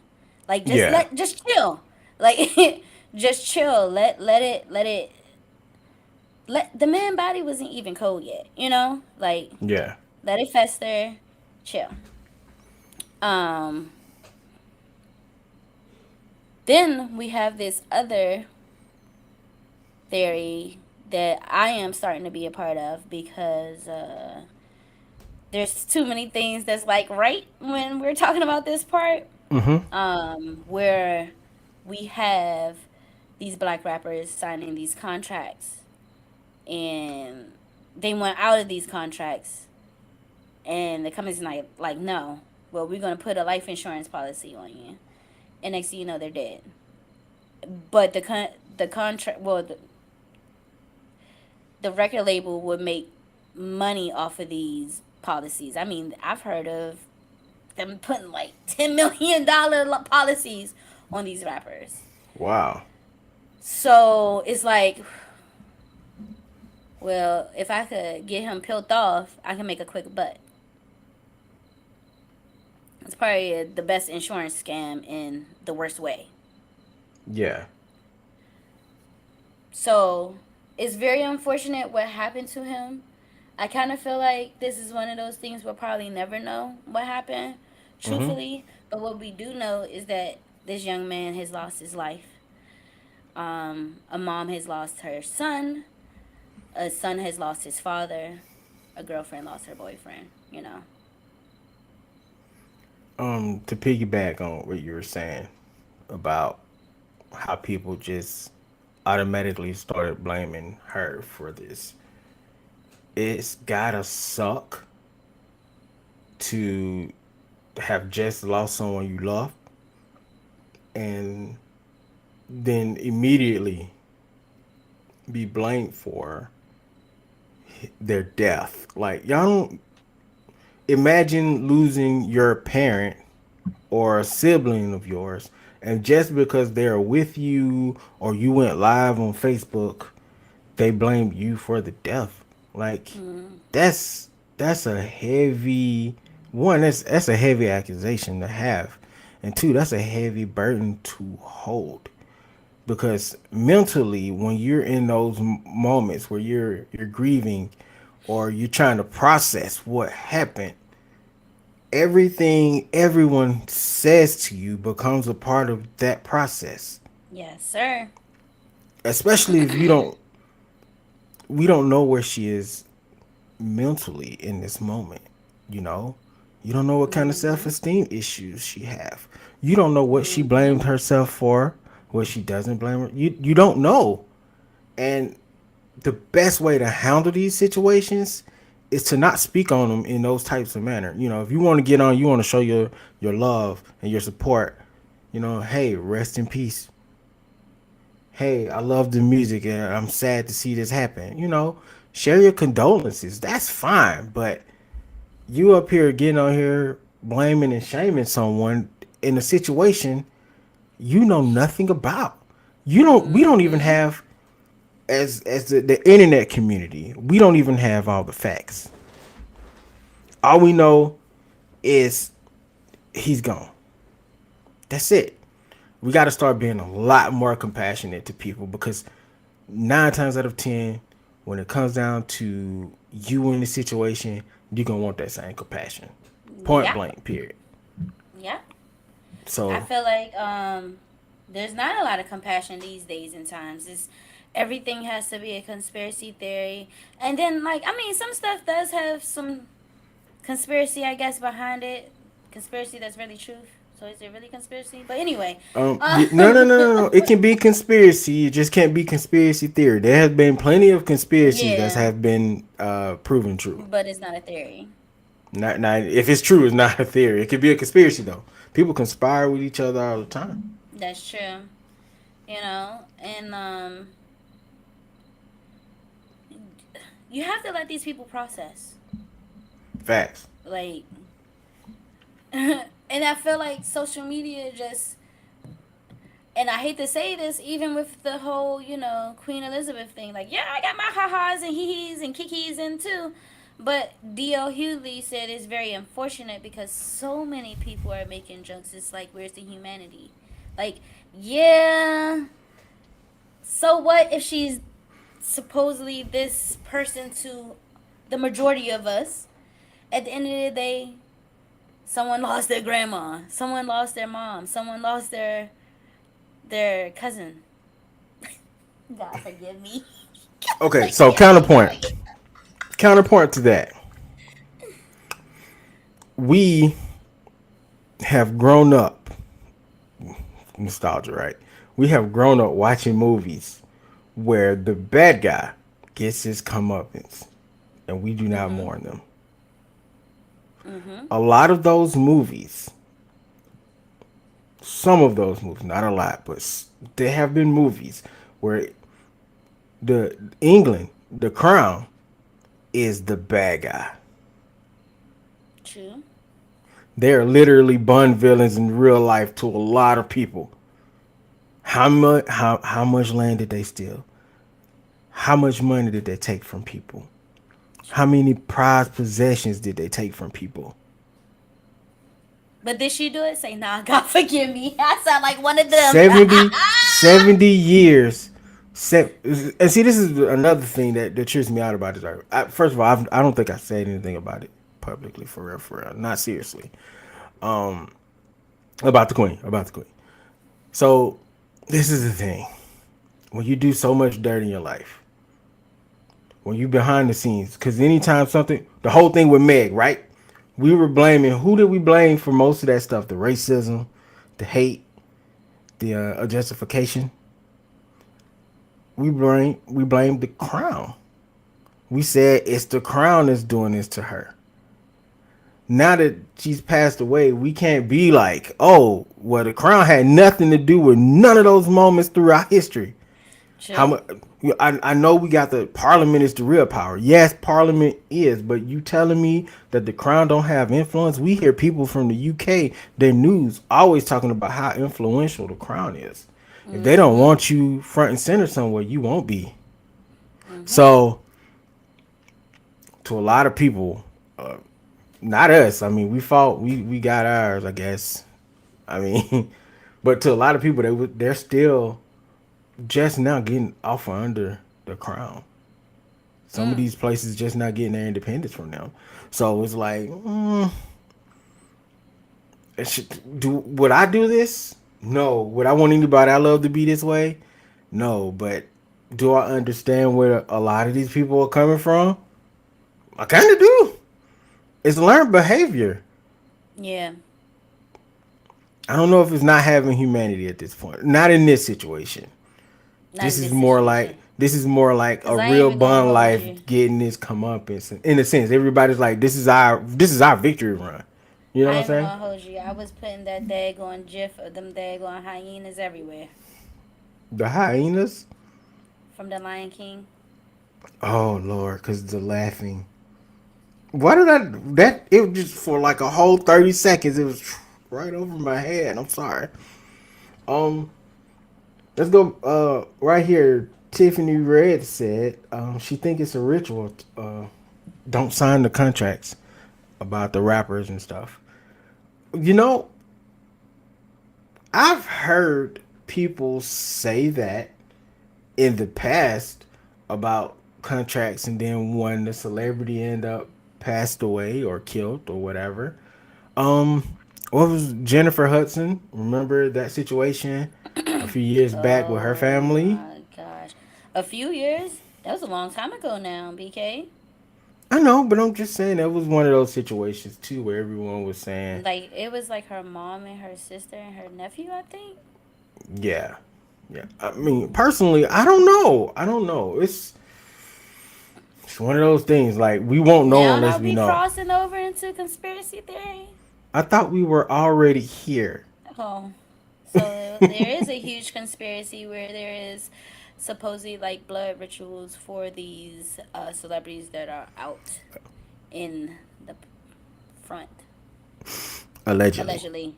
Like Yeah. just chill. Like just chill. Let the man body wasn't even cold yet, Like Yeah. let it fester, chill. Um then we have this other theory that I am starting to be a part of because there's too many things that's like right when we're talking about this part, Mm-hmm. where we have these black rappers signing these contracts and they went out of these contracts and the company's like no, well we're gonna put a life insurance policy on you, and next thing you know they're dead. But the contract, well, the record label would make money off of these policies. I mean, I've heard of them putting like $10 million policies on these rappers. Wow. So it's like, well, if I could get him peeled off, I can make a quick butt. It's probably the best insurance scam in the worst way. Yeah. So it's very unfortunate what happened to him. I kind of feel like this is one of those things we'll probably never know what happened, Mm-hmm. truthfully. But what we do know is that this young man has lost his life. A mom has lost her son. A son has lost his father. A girlfriend lost her boyfriend. To piggyback on what you were saying about how people just automatically started blaming her for this, it's gotta suck to have just lost someone you love and then immediately be blamed for their death. Like, y'all don't imagine losing your parent or a sibling of yours, and just because they're with you or you went live on Facebook, they blame you for the death. Like, that's that's a heavy one. That's a heavy accusation to have, and two, that's a heavy burden to hold. Because mentally, when you're in those moments where you're grieving or you're trying to process what happened, everything everyone says to you becomes a part of that process. Yes, sir. Especially if you don't we don't know where she is mentally in this moment, you know? You don't know what kind of Mhm. self-esteem issues she have. You don't know what she Mhm. blamed herself for, what she doesn't blame her. You don't know. And the best way to handle these situations is to not speak on them in those types of manner. You know, if you want to get on, you want to show your love and your support. You know, hey, rest in peace. Hey, I love the music and I'm sad to see this happen. You know, share your condolences. That's fine, but you up here getting on here blaming and shaming someone in a situation you know nothing about. You don't. We don't even Mhm. have as the internet community. We don't even have all the facts. All we know is he's gone. That's it. We got to start being a lot more compassionate to people because 9 times out of 10, when it comes down to you in the situation, you're gonna want that same compassion. Point Yeah. blank. Period. Yeah. I So, feel like there's not a lot of compassion these days and times. It's everything has to be a conspiracy theory. And then like I mean some stuff does have some conspiracy I guess behind it. Conspiracy that's really truth. So is it really conspiracy? But anyway, yeah, no, no, no, no, no. It can be conspiracy. It just can't be conspiracy theory. There has been plenty of conspiracies that yeah, have been proven true. but it's not a theory. Not if it's true, it's not a theory. It could be a conspiracy though. People conspire with each other all the time. That's true. And you have to let these people process. Facts. Like and I feel like social media just, and I hate to say this, even with the whole, Queen Elizabeth thing, like, yeah, I got my ha-has and hee-hees and kikis in too. But D.L. Hughley said it's very unfortunate because so many people are making jokes. It's like, where's the humanity? Like, yeah, so what if she's supposedly this person to the majority of us? At the end of the day, someone lost their grandma, someone lost their mom, someone lost their cousin. God forgive me. God Okay, so forgive me. counterpoint to that. We have grown up nostalgia, right? We have grown up watching movies where the bad guy gets his comeuppance, and we do not Mhm. mourn them. Mhm. A lot of those movies, some of those movies, not a lot, but there have been movies where the England, the crown, is the bad guy. True. They are literally Bond villains in real life to a lot of people. How much land did they steal? How much money did they take from people? How True. many prized possessions did they take from people? But did she do it? Say, nah, God forgive me. I sound like one of them. 70 years. And see, this is another thing that trips me out about this argument. First of all, I don't think I said anything about it publicly, for real, not seriously. About the queen, about the queen. So, this is the thing. When you do so much dirt in your life, when you behind the scenes. Because anytime something, the whole thing with Meg, right? We were blaming, who did we blame for most of that stuff? The racism, the hate, the justification. We blamed the crown. We said it's the crown that's doing this to her. Now that she's passed away, we can't be like, oh, well, the crown had nothing to do with none of those moments throughout history. How True. much? I know we got the parliament is the real power. Yes, parliament is, but you telling me that the crown don't have influence? We hear people from the UK, their news, always talking about how influential the crown is. If they don't Mm-hmm. want you front and center somewhere, you won't be. Mm-hmm. So, to a lot of people, not us. I mean, we fought. We got ours. I guess. I mean, but to a lot of people, they're still just now getting off or under the crown. Some of Mm. these places just not getting their independence from them. So it's like, would I do this? No. Would I want anybody I love to be this way? No. But do I understand where a lot of these people are coming from? I kind of do. It's learned behavior. Yeah. I don't know if it's not having humanity at this point. Not in this situation. Not This in is this more like situation. a Cause I ain't real even gonna bun hold life you. getting this comeuppance. In a sense, everybody's like, this is our victory run. You know I what I'm ain't even saying? gonna hold you. I was putting that daggone gif of them daggone hyenas everywhere The hyenas. from the Lion King. Oh Lord, because the laughing. Why did I that? It was just for like a whole 30 seconds. It was right over my head. I'm sorry. Um, let's go. Right here. Tiffany Red said she think it's a ritual. Don't sign the contracts about the rappers and stuff. You know, I've heard people say that in the past about contracts, and then when the celebrity end up passed away or killed or whatever. Um, what was Jennifer Hudson? Remember that situation a few years back with her Oh family? my gosh. A few years? That was a long time ago now, BK. I know, but I'm just saying that was one of those situations too where everyone was saying, Like it was like her mom and her sister and her nephew, I think. yeah, yeah. I mean, personally, I don't know. I don't know. It's one of those things like we won't know Now unless are we we know. crossing over into conspiracy theory? I thought we were already here. Oh, so there is a huge conspiracy where there is supposedly like blood rituals for these celebrities that are out in the front, Allegedly. allegedly.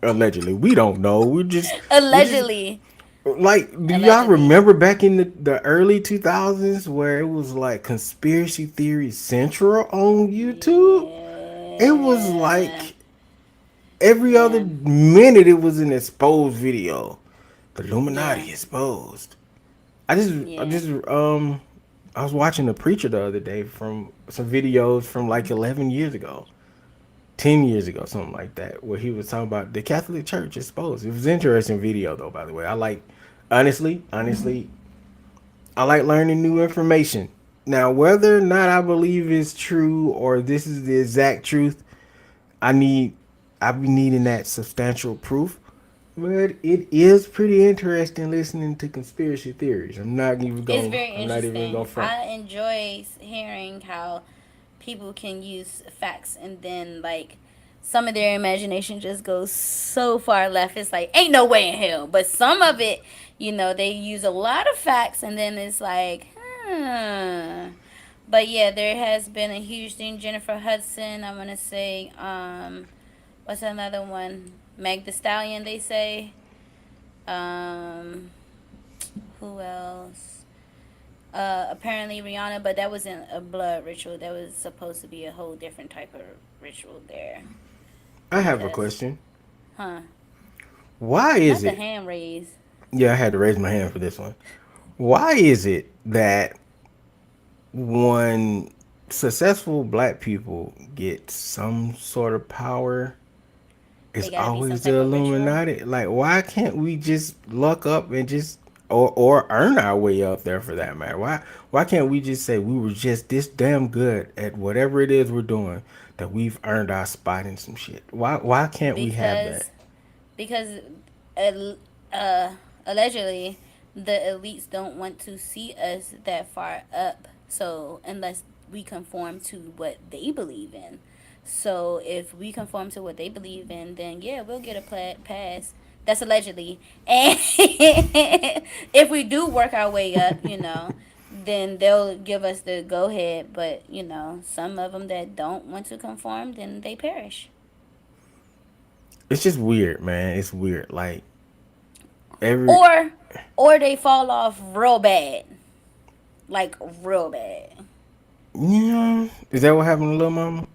Allegedly. We don't know. We just Allegedly. like, do y'all Allegedly. remember back in the early 2000s where it was like conspiracy theory central on YouTube? It was Yeah. like every other Yeah. minute it was an exposed video. The Yeah. Illuminati exposed. I just I was watching a preacher the other day from some videos from like 11 years ago. 10 years ago, something like that, where he was talking about the Catholic Church exposed. It was an interesting video, though, by the way. Honestly, I like learning new information. Now, whether or not I believe it's true or this is the exact truth, I need, I be needing that substantial proof. But it is pretty interesting listening to conspiracy theories. It's very I'm not even interesting. going front. I enjoy hearing how people can use facts and then like some of their imagination just goes so far left. It's like ain't no way in hell. But some of it, they use a lot of facts and then it's like, But yeah, there has been a huge thing. Jennifer Hudson. I'm gonna say, what's another one? Meg the Stallion. They say. Um, who else? Apparently Rihanna, but that wasn't a blood ritual. That was supposed to be a whole different type of ritual there. I have a Because, question. huh? Why Not is the it? hand raise. Yeah, I had to raise my hand for this one. Why is it that when successful black people get some sort of power, it's They gotta be some always the type of ritual. Illuminati? Like, why can't we just luck up and just or earn our way up there for that matter. Why can't we just say we were just this damn good at whatever it is we're doing that we've earned our spot in some shit? Why can't we have that? because because al- uh, allegedly the elites don't want to see us that far up. So unless we conform to what they believe in. So if we conform to what they believe in, then yeah, we'll get a pass. That's allegedly. And if we do work our way up, then they'll give us the go ahead. But some of them that don't want to conform, then they perish. It's just weird, man. It's weird. Like every or or they fall off real bad, like real bad. is that what happened to Lil Mama?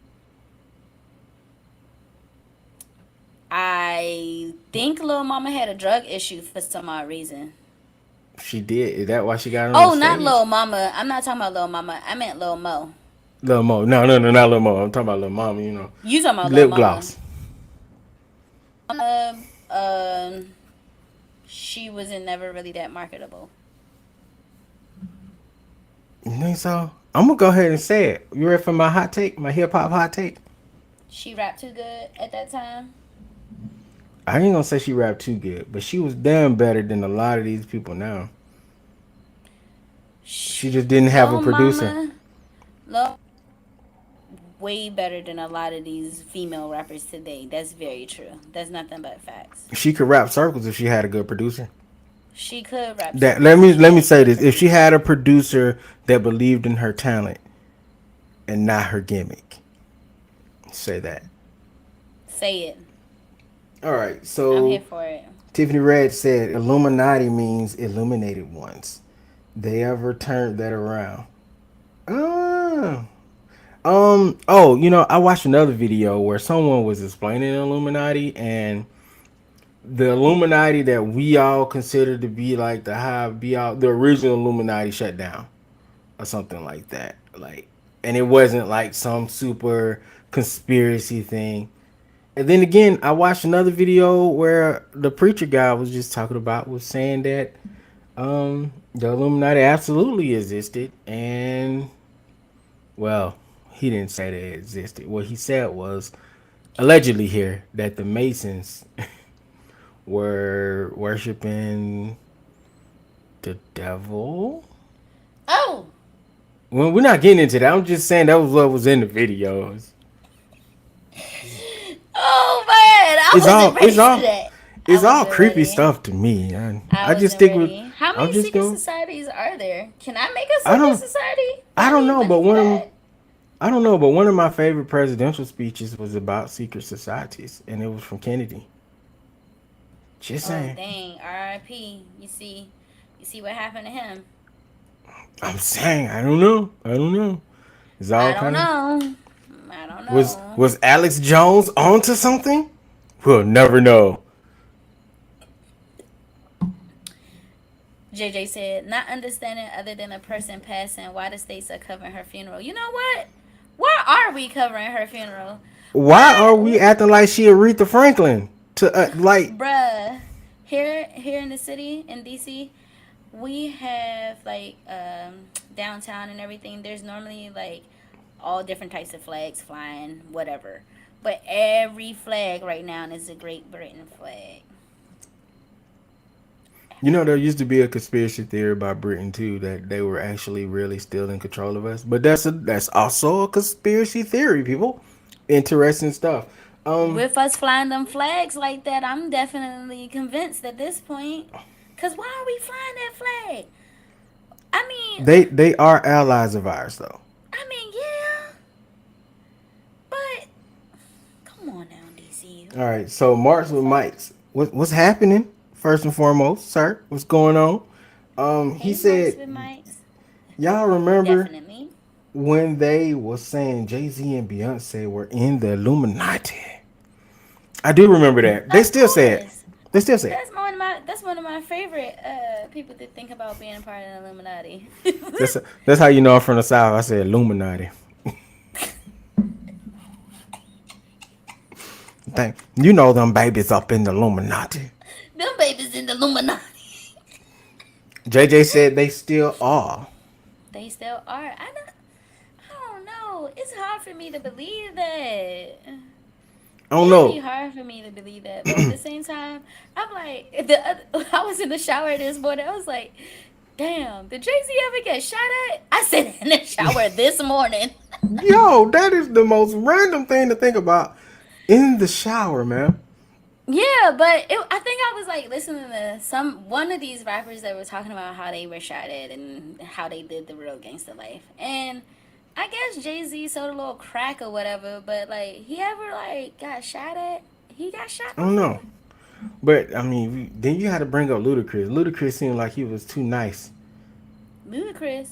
I think Lil Mama had a drug issue for some odd reason. She did. Is that why she got on the Oh, not stage? Lil Mama. I'm not talking about Lil Mama. I meant Lil Mo. Lil Mo. No, not Lil Mo. I'm talking about Lil Mama. You talking about Lil Lip Mama? gloss. Mama, she wasn't never really that marketable. You think so? I'm gonna go ahead and say it. You ready for my hot take? My hip hop hot take? She rapped too good at that time. I ain't gonna say she rapped too good, but she was damn better than a lot of these people now. She just didn't have a Lil producer. Mama, Lil way better than a lot of these female rappers today. That's very true. That's nothing but facts. She could rap circles if she had a good producer. She could rap That circles let if me she let me had a say good this: if she producer. had a producer that believed in her talent and not her gimmick, say that. Say it. All right. I'm here So for it. Tiffany Red said, "Illuminati means illuminated ones." They ever turned that around? Ah. Oh, I watched another video where someone was explaining Illuminati, and the Illuminati that we all consider to be like the high be all the original Illuminati shut down or something like that. Like, and it wasn't like some super conspiracy thing. And then again, I watched another video where the preacher guy was saying that the Illuminati absolutely existed, and well, he didn't say they existed. What he said was allegedly here that the Masons were worshiping the devil. Oh, Well, we're not getting into that. I'm just saying that was what was in the videos. oh man, I It's wasn't all it's ready for all that. I it's all wasn't creepy ready. stuff to me. And I I just wasn't stick with. ready. How I'm many just secret go. societies are there? Can I make a I secret don't. society? I don't know, Let but me do that. I don't know, but one of my favorite presidential speeches was about secret societies, and it was from Kennedy. Just Oh saying. dang, R.I.P. You see what happened to him? I'm saying. I don't know. I don't know. It's all I don't kind of know. I don't was know. was Alex Jones onto something? We'll never know. JJ said, not understanding other than a person passing why the states are covering her funeral. You know what? Why are we covering her funeral? Why are we Why, acting like she Aretha Franklin? To like bruh? Here in the city in DC, we have like downtown and everything. There's normally like all different types of flags flying, whatever. But every flag right now is a Great Britain flag. there used to be a conspiracy theory about Britain too that they were actually really still in control of us. But that's also a conspiracy theory, people. Interesting stuff. Um, With us flying them flags like that, I'm definitely convinced at this point. Cause why are we flying that flag? I mean, they are allies of ours though. yeah, but come on now, DC. All right, so Marks with Mikes. What's happening? First and foremost, sir, what's going on? He Hey, Marks said, with Mikes. y'all remember Definitely. when they was saying Jay Z and Beyonce were in the Illuminati? I do remember that. They Of still say it. course. They still say it. That's one of my favorite people to think about being a part of the Illuminati. That's how you know I'm from the South. I said Illuminati. Thank you know them babies up in the Illuminati. Them babies in the Illuminati. JJ said they still are. They still are. I don't know. It's hard for me to believe that. I don't It'd be know. hard for me to believe that, but at the same time, I'm like, I was in the shower this morning. I was like, damn, did Jay Z ever get shot at? I said in the shower this morning. Yo, that is the most random thing to think about in the shower, man. Yeah, but I think I was like listening to one of these rappers that were talking about how they were shot at and how they did the real gangster life. And I guess Jay Z sold a little crack or whatever, but like he ever like got shot at? He got shot I don't know. before. But I mean, then you had to bring up Ludacris. Ludacris seemed like he was too nice. Ludacris.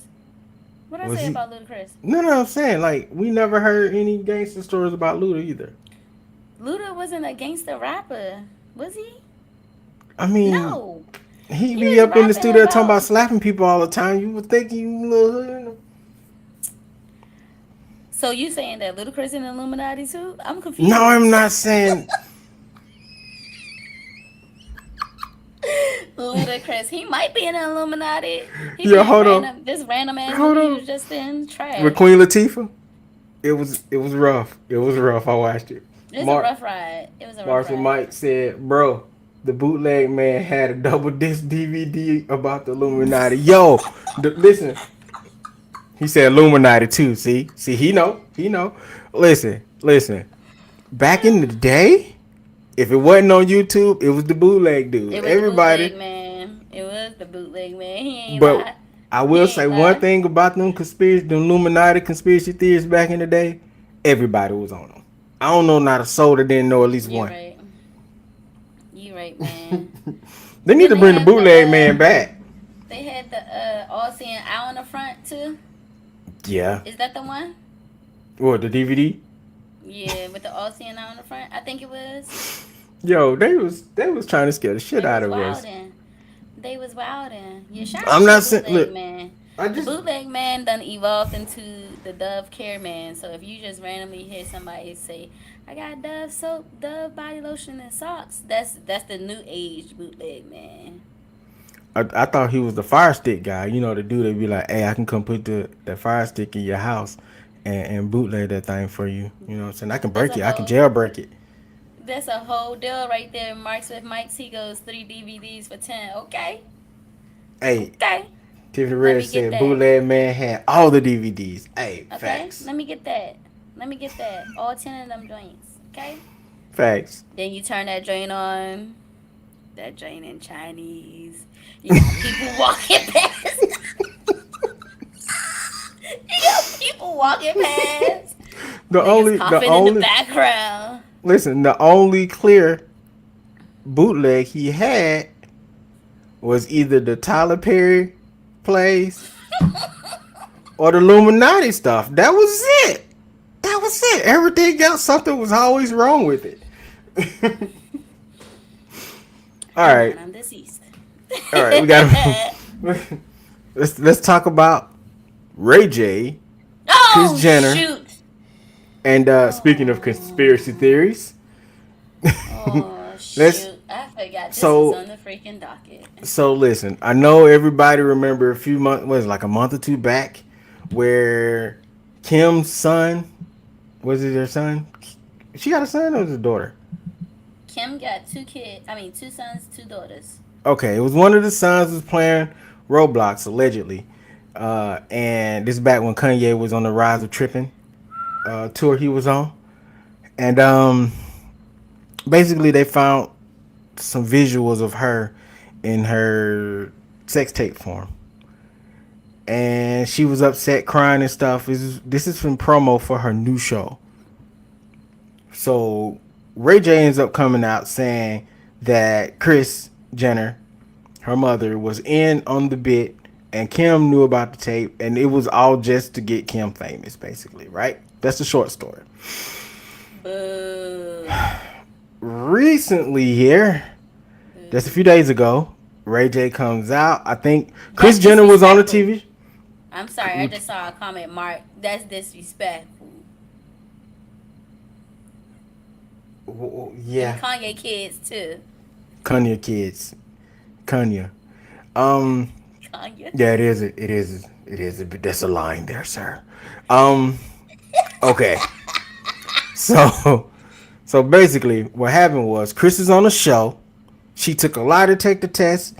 What I Was say he? about Ludacris? No, no, I'm saying like we never heard any gangster stories about Luda either. Luda wasn't a gangster rapper, was he? I mean, No. he He be was up in the rapping studio talking about. about slapping people all the time. You would think you little. So you saying that Ludacris in the Illuminati too? I'm No, I'm confused. not saying. Ludacris, he might be in the Illuminati. He Yo, be in hold on, random ass hold movie he on. was just in With trash. Queen Latifah, it was rough. It was rough. I watched it. It was a Mark rough ride. It was a rough Marshall ride. Mike said, "Bro, the bootleg man had a double disc DVD about the Illuminati." Yo, listen. He said Illuminati too. See, he know. Listen. Back in the day, if it wasn't on YouTube, it was the bootleg dude. It was the bootleg Everybody. man. It was the bootleg man. He ain't But lie. I He will say ain't one lie. thing about them Illuminati conspiracy theories back in the day. Everybody was on them. I don't know not a soul that didn't know at least You one. right. You right, man. They need Then to they bring the had bootleg man back. the all seeing owl on the front too. Yeah. Is that the one? What, the DVD? Yeah, with the all seeing owl on the front. I think it was. Yo, they was trying to scare the shit They out was of us. wildin'. They was wildin'. Yeah, shout out I'm to the not saying. bootleg Look, man. I The just bootleg man done evolved into the Dove Care Man. So if you just randomly hear somebody say, "I got Dove soap, Dove body lotion, and socks," that's the new age bootleg man. I thought he was the fire stick guy. You know, the dude that be like, "Hey, I can come put the fire stick in your house and bootleg that thing for you." You know what I'm saying? I can That's break a it. I can whole jailbreak it. that's a whole deal right there. Marks with Mike's. He goes 3 DVDs for 10. Okay, Hey, okay. Tiffany Let Red me get said that. bootleg man had all the DVDs. Hey, Okay, facts, let me get that. Let me get that. All 10 of them joints. Okay. facts. Then you turn that joint on. That joint in Chinese. You got people walking past. You got people walking past. The Niggas only, the coughing in the only, background. listen, the only clear bootleg he had was either the Tyler Perry plays or the Illuminati stuff. That was it. That was it. Everything else, something was always wrong with it. All And right, now I'm deceased. all right. We got let's talk about Ray J, Chris Oh Jenner, shoot. and speaking of conspiracy Oh. theories, Oh let's shoot. I forgot this was so on the freaking docket. listen. I know everybody remember a few months, was it like a month or two back, where Kim's son, was it their son? She got a son or was it a daughter? Kim got 2 kids. I mean, 2 sons, 2 daughters. Okay, it was one of the sons was playing Roblox allegedly, and this is back when Kanye was on the Rise of Tripping tour he was on, and basically they found some visuals of her in her sex tape form, and she was upset, crying and stuff. This is from promo for her new show. So Ray J ends up coming out saying that Chris Jenner, her mother, was in on the bit and Kim knew about the tape and it was all just to get Kim famous, basically, right? That's the short story. Boo. Recently here, just a few Boo. days ago, Ray J comes out. I think Chris That's Jenner was on the disrespectful. TV. I'm sorry, I just saw a comment mark. That's disrespectful. And Yeah, Kanye kids too. Kanye kids. Kanye. Um, Yeah, it is. It is. It is. There's a line there, sir. Um. Okay. So, so basically, what happened was Chris is on the show. She took a lie detector test,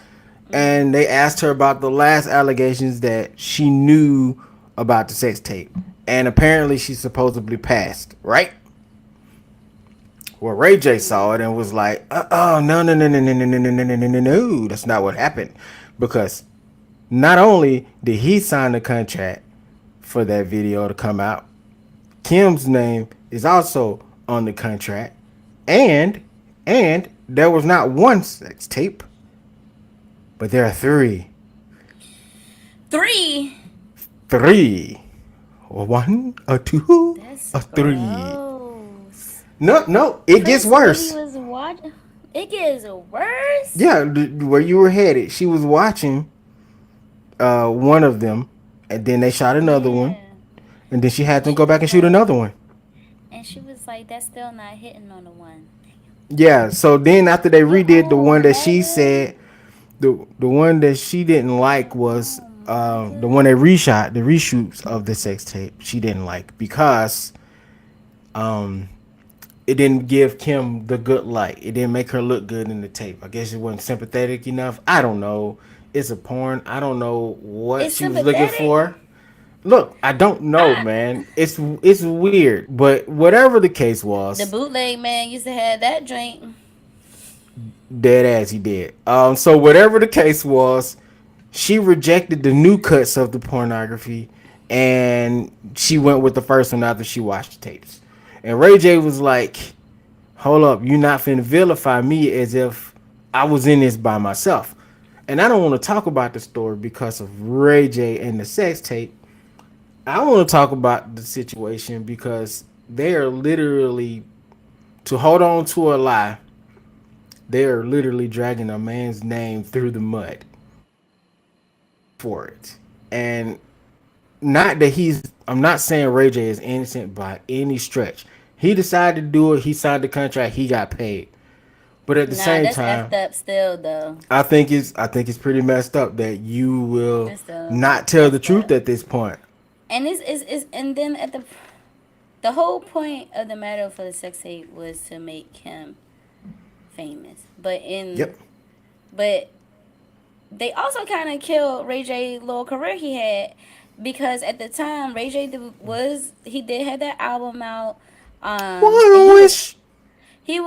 and they asked her about the last allegations that she knew about the sex tape, and apparently she supposedly passed. Right? Well, Ray J saw it and was like, "Oh no, no, no, no, no, no, no, no, no, no, no, no, no! That's not what happened," because not only did he sign the contract for that video to come out, Kim's name is also on the contract, and and there was not one sex tape, but there are three, Three. three, or one, or two, That's or three. gross. No, no, it gets Chris really worse. was watching. It gets worse. Yeah, where you were headed, she was watching one of them, and then they shot another one, Yeah. and then she had And them she go back was and shoot like, another one. that's still not hitting on the one. Yeah, so then after they Your redid the whole one that she heaven. said the one that she didn't like was Oh my the one they goodness. reshot the reshoots of the sex tape she didn't like because it didn't give Kim the good light. It didn't make her look good in the tape. I guess it wasn't sympathetic enough. I don't know. It's a porn. I don't know what It's she was looking sympathetic. for. Look, I don't know, I man. It's weird, but whatever the case the was, bootleg man used to have that drink. dead ass he did. So whatever the case was, she rejected the new cuts of the pornography, and she went with the first one after she watched the tapes. And Ray J was like, "Hold up, you not finna vilify me as if I was in this by myself." And I don't want to talk about the story because of Ray J and the sex tape. I want to talk about the situation because they are literally to hold on to a lie. They are literally dragging a man's name through the mud for it. And not that he's I'm not saying Ray J is innocent by any stretch. He decided to do it, he signed the contract, he got paid. But at the Nah, same that's effed time, up still though. I think it's pretty messed up that you will That's still not tell the messed truth up. at this point. And it's and then at the whole point of the matter for the sex tape was to make him famous. Yep. But they also kind of killed Ray J little career he had because at the time Ray J he did have that album out, and One wish. he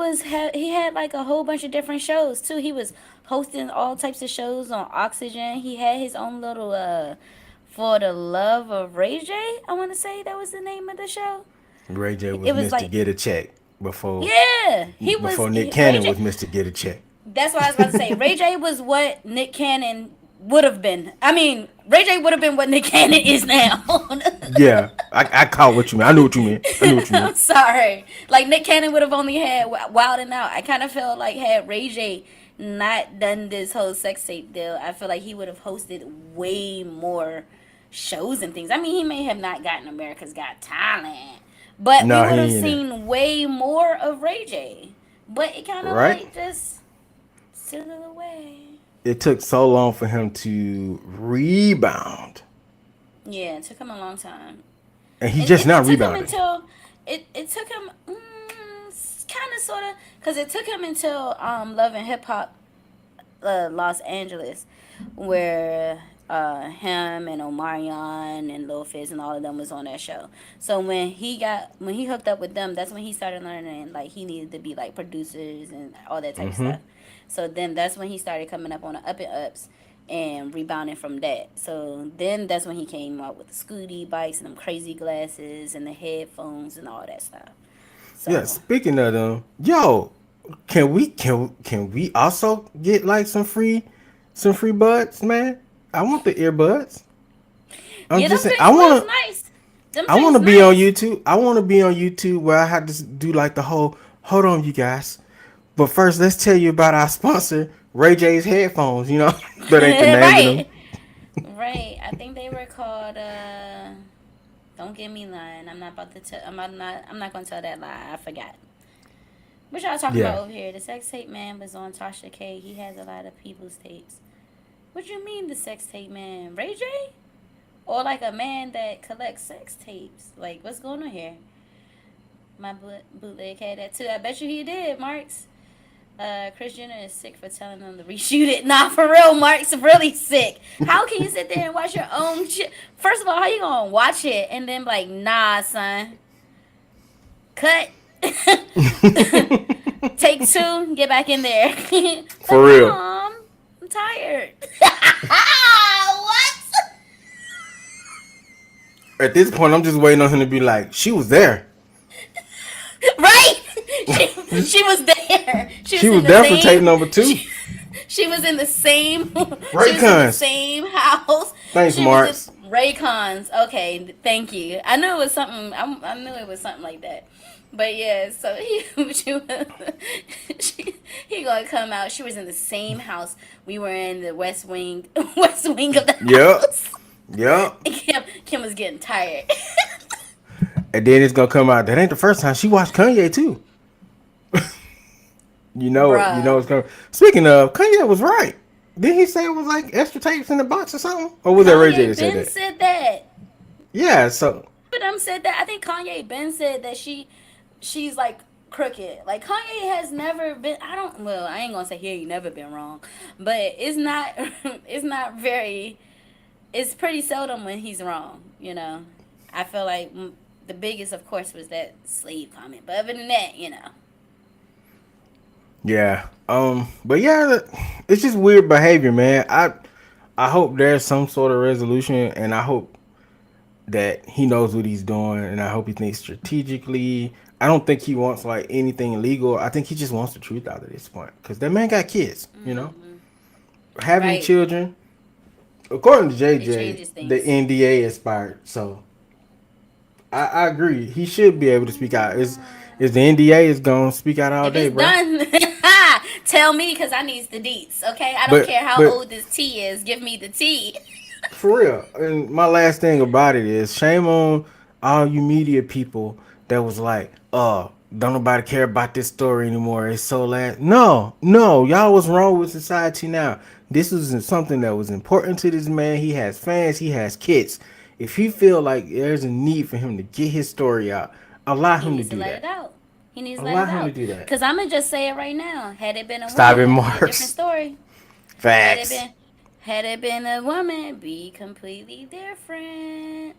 had like a whole bunch of different shows too. He was hosting all types of shows on Oxygen. He had his own little for the love of Ray J. I want to say that was the name of the show. Ray J was It was Mr. like, Get a Check before yeah, Nick Ray Cannon J. was Mr. Get a Check. That's what I was about to say. Ray J was what Nick Cannon would have been. I mean, Ray J would have been what Nick Cannon is now. Yeah, I caught what you mean. I knew what you meant. I knew what you I'm meant. sorry. Like Nick Cannon would have only had Wild and Out. I kind of felt like had Ray J not done this whole sex tape deal, I feel like he would have hosted way more shows and things. I mean, he may have not gotten America's Got Talent, but we No, would he have ain't in there. seen way more of Ray J. But it kind of Right? like just sizzled away. It took so long for him to rebound, Yeah, it took him a long time. and he And just it now took him rebounding. until it took him kind of sort of because it took him until Love and Hip Hop Los Angeles, where him and Omarion and Lil Fizz and all of them was on that show. So when he hooked up with them, that's when he started learning like he needed to be like producers and all that type of stuff. So then that's when he started coming up on the up and ups and rebounding from that. So then that's when he came out with the Scooty bikes and them crazy glasses and the headphones and all that stuff. Yeah. So Speaking of them, yo, can we also get like some free buds, man? I want the earbuds. I'm yeah, them just saying. drinks was nice. Them I want drinks to be on nice. YouTube. I want to be on YouTube where I have to do like the whole. Hold on, you guys. But first, let's tell you about our sponsor, Ray J's headphones. You know, that ain't the name of them. Right. Right. I think they were called don't get me lying. I'm not about to tell I'm not gonna tell that lie. I forgot. What y'all talking Yeah. about over here? The sex tape man was on Tasha K. He has a lot of people's tapes. What you mean the sex tape man? Ray J? Or like a man that collects sex tapes? Like, what's going on here? My bootleg had that too. I bet you he did, Marks. Chris Jenner is sick for telling them to reshoot it. Nah, for real, Mark's really sick. How can you sit there and watch your own shit? First of all, how you gonna watch it and then be like, nah, son, cut, take two, get back in there. But For real. mom, I'm tired. What? At this point, I'm just waiting on him to be like, she was there. Right? She was there. She She was was in the there for tape same. number 2. She was in the same. She was in the Raycons. same house. Thanks, She was in Marks. Raycons. Okay, thank you. I knew it was something. I knew it was something like that. But yeah, so he gonna come out. She was in the same house. We were in the West Wing, West Wing of the Yep. house. Yep. And Kim was getting tired. And then it's gonna come out. That ain't the first time she watched Kanye too. You know it. You know Bruh, it's coming. Speaking of, Kanye was right. Didn't he say it was like extra tapes in the box or something? Or was that Ray J Kanye that said Ben that? said that. Yeah. So, But said that. I think Kanye Ben said that she's like crooked. Like Kanye has never been. I don't. Well, I ain't gonna say he ain't never been wrong, but it's not. It's not very. It's pretty seldom when he's wrong. You know, I feel like the biggest, of course, was that slave comment. But other than that, you know. yeah. But yeah, it's just weird behavior, man. I hope there's some sort of resolution, and I hope that he knows what he's doing, and I hope he thinks strategically. I don't think he wants like anything illegal. I think he just wants the truth out at this point, because that man got kids. You know, Hmm. having Right. children, according to It JJ, changes the things. NDA expired. So I agree. He should be able to speak out. Is the NDA is gonna speak out all If day, it's bro? done, tell me because I need the deets. Okay, I don't But care how but old this tea is. Give me the tea. for real. And my last thing about it is shame on all you media people that was like, don't nobody care about this story anymore. It's so last. No, no, y'all was wrong with society now. This was something that was important to this man. He has fans, he has kids. If he feel like there's a need for him to get his story out, allow He him to needs to do let it that. out. He needs to let Allow it him to out. do that. Cause I'm gonna just say it right now. Had it been a Stop woman, it, it'd be a different Marks. story. Had it Facts. been had it been a woman, be completely different.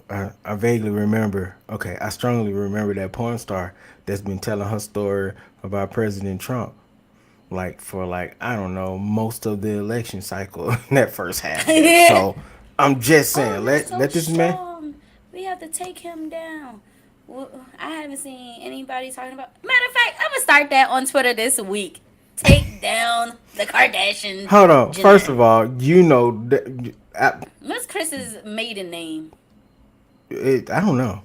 I vaguely remember. Okay, I strongly remember that porn star that's been telling her story about President Trump, like for like I don't know most of the election cycle in that first half there. So I'm just Oh, saying, you're let so this man. strong. We have to take him down. I haven't seen anybody talking about. Matter of fact, I'm gonna start that on Twitter this week. Take down the Kardashian Hold on. First Jenner. of all, you know that What's Chris's maiden name? I don't know.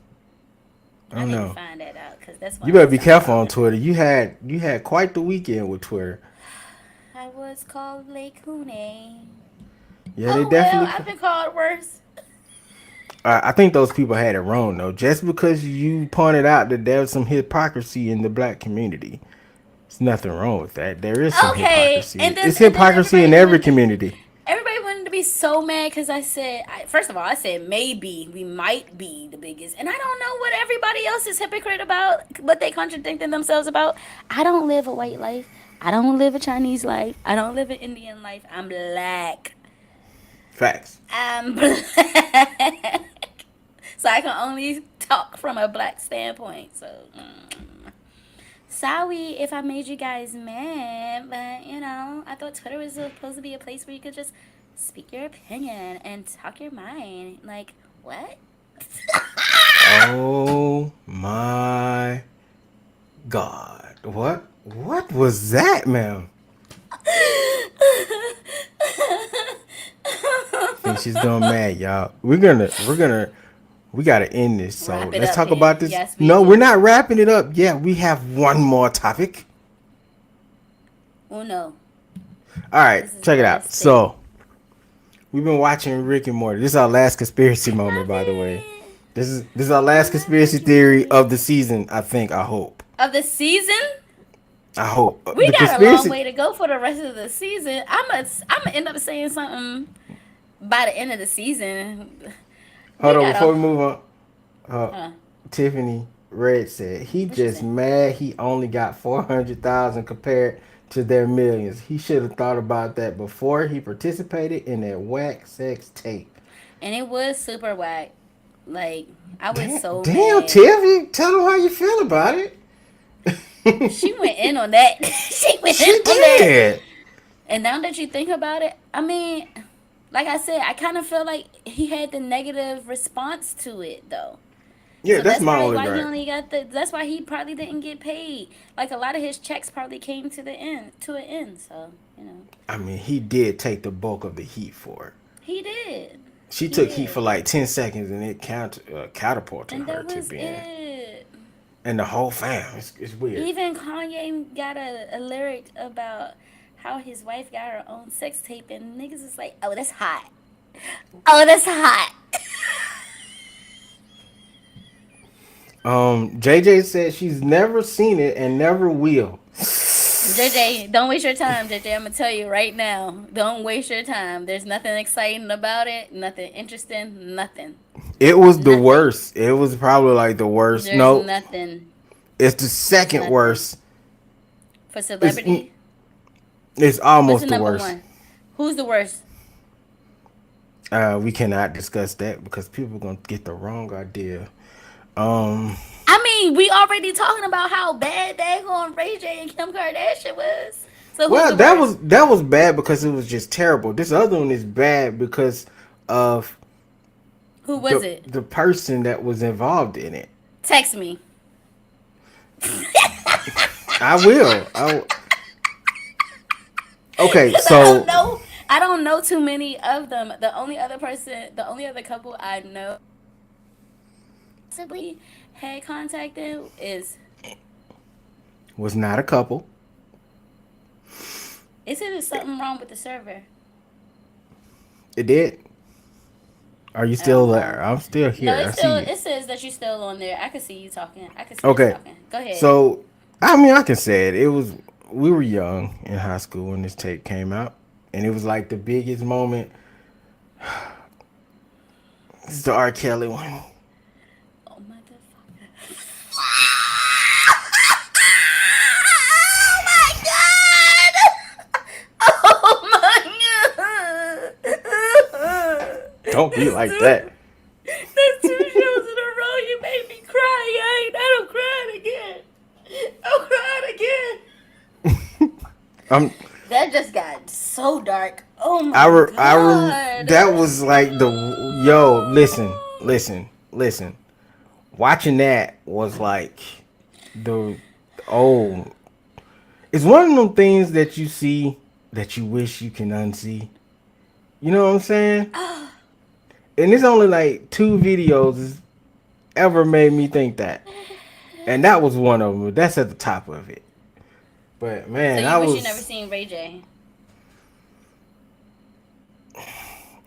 I I don't need to know. find that out because that's what You I'm better gonna be start careful on calling Twitter. her. You had quite the weekend with Twitter. I was called Lake Hune. Yeah, they Oh well, definitely. I've been called worse. I think those people had it wrong though. Just because you pointed out that there's some hypocrisy in the black community, there's nothing wrong with that. There is some Okay, hypocrisy. It's and then hypocrisy in every community. everybody wanted to be so mad because first of all, I said maybe we might be the biggest, and I don't know what everybody else is hypocrite about, what they contradicting themselves about. I don't live a white life. I don't live a Chinese life. I don't live an Indian life. I'm black. Facts. I'm black. So I can only talk from a black standpoint. So. Sorry if I made you guys mad, but I thought Twitter was supposed to be a place where you could just speak your opinion and talk your mind. Like, what? Oh my God. What was that, ma'am? I think she's gone mad, y'all. We gotta end this. So Wrap it let's up, talk about then. this. Yes, we No, we're do. not wrapping it up yet. We have one more topic. Uno. All right, This is the check it out. last thing. So we've been watching Rick and Morty. This is our last conspiracy moment, Love by the way. it. This is our I last love conspiracy Rick and theory Morty. of the season. I think. I hope. Of the season? I hope We the got a long conspiracy. way to go for the rest of the season. I'm gonna end up saying something by the end of the season. Hold We on, got before a we move on. Uh, huh? Tiffany Red said he What she just say? mad he only got 400,000 compared to their millions. He should have thought about that before he participated in that whack sex tape. And it was super whack. Like I was Damn, so damn, mad. Tiffany, tell him how you feel about it. She went in on that. She went in She on that. did. And now that you think about it, I mean, like I said, I kind of feel like he had the negative response to it though. Yeah, So that's that's my probably only why he gripe. only got the. That's why he probably didn't get paid. Like a lot of his checks probably came to the end, to an end. So I mean, he did take the bulk of the heat for it. he did, She he took heat for did, like 10 seconds and it catapulted and her that to was being. it. And the whole fam. It's weird. Even Kanye got a lyric about how his wife got her own sex tape, and niggas is like, "Oh, that's hot. Oh, that's hot." JJ said she's never seen it and never will. JJ, don't waste your time, JJ. I'm gonna tell you right now. Don't waste your time. There's nothing exciting about it. Nothing interesting. Nothing. It was the Nothing. worst. It was probably like the worst. There's No, nothing. it's the There's second nothing. worst. For It's celebrity, it's what's the almost the number worst. one? Who's the worst? We cannot discuss that because people are gonna get the wrong idea. Um, I mean, we already talking about how bad daggone Ray J and Kim Kardashian was. So who's well, the worst? that was bad because it was just terrible. This other one is bad because of Who was it? the person that was involved in it. Text me. I will. Okay, Cause I don't so know. I don't know too many of them. The only other couple I know possibly had contacted is. was not a couple. Is it something wrong with the server? It did. Are you still Oh, there? I'm still no, here. I it's see still. you. It says that you're still on there. I can see you talking. I can see us Okay. talking. Go ahead. So, I mean, I can say it. It was we were young in high school when this tape came out, and it was like the biggest moment. This is the R. Kelly one. Oh motherfucker! Oh my god! Don't be That's like that. two. That's 2 shows in a row. You made me cry. I ain't. I don't cry again. I'm crying I'm. again. That just got so dark. Oh my god. That was like the yo. Listen. Watching that was like the oh. It's one of them things that you see that you wish you can unsee. You know what I'm saying? And it's only like two videos has ever made me think that, and that was one of them. That's at the top of it. But So man, I you wish you never was. seen Ray J.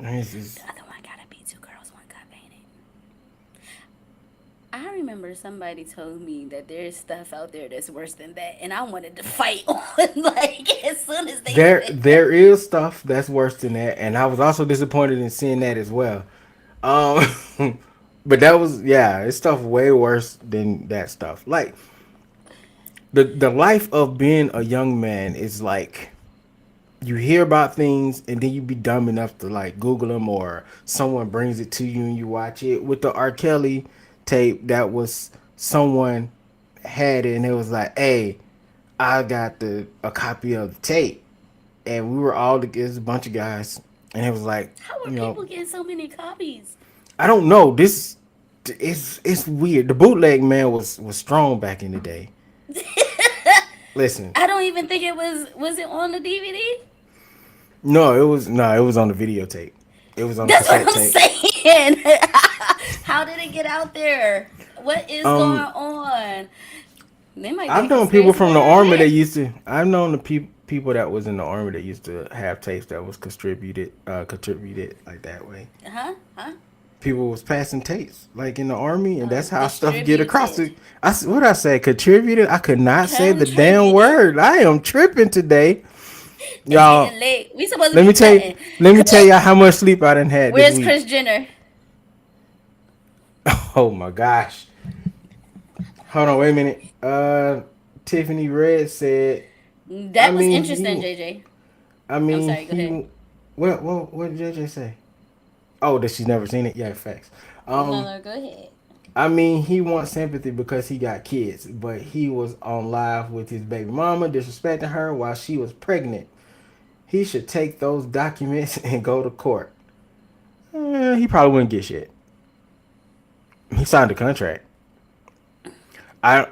This is, The other one gotta be two girls, one cup, ain't it? I remember somebody told me that there's stuff out there that's worse than that, and I wanted to fight on like as soon as they said that. there is stuff that's worse than that, and I was also disappointed in seeing that as well. Um, but that was yeah, it's stuff way worse than that stuff. Like the life of being a young man is like you hear about things and then you be dumb enough to like Google them or someone brings it to you and you watch it. With the R. Kelly tape, that was someone had it and it was like, hey, I got a copy of the tape, and we were all there's a bunch of guys, and it was like, How are you know, people getting so many copies? I don't know. This it's weird. The bootleg man was strong back in the day. Listen, I don't even think it was. Was it on the DVD? no, it was on the videotape. It was on the That's what cassette I'm tape. saying. How did it get out there? What is going Um, on? There might be a I've known people conspiracy from going the on army there. that used to. I've known the people that was in the army that used to have tapes that was contributed like that way. Huh? Huh? people was passing tapes like in the army, and that's how stuff get across. Distributed. What I say, contributed. I could not say the damn Contributed. word. I am tripping today, It's y'all. getting late. We supposed to Let be me tell you. cutting. Let me tell y'all how much sleep I done had this Where's week. Chris Jenner? Oh my gosh. Hold on, wait a minute. Tiffany Red said. I That was mean interesting, he. JJ. I I'm mean sorry. Go ahead. he. What did JJ say? Oh, that she's never seen it. Yeah, facts. No, Um, no, go ahead. I mean, he wants sympathy because he got kids, but he was on live with his baby mama, disrespecting her while she was pregnant. He should take those documents and go to court. He probably wouldn't get shit. He signed a contract. I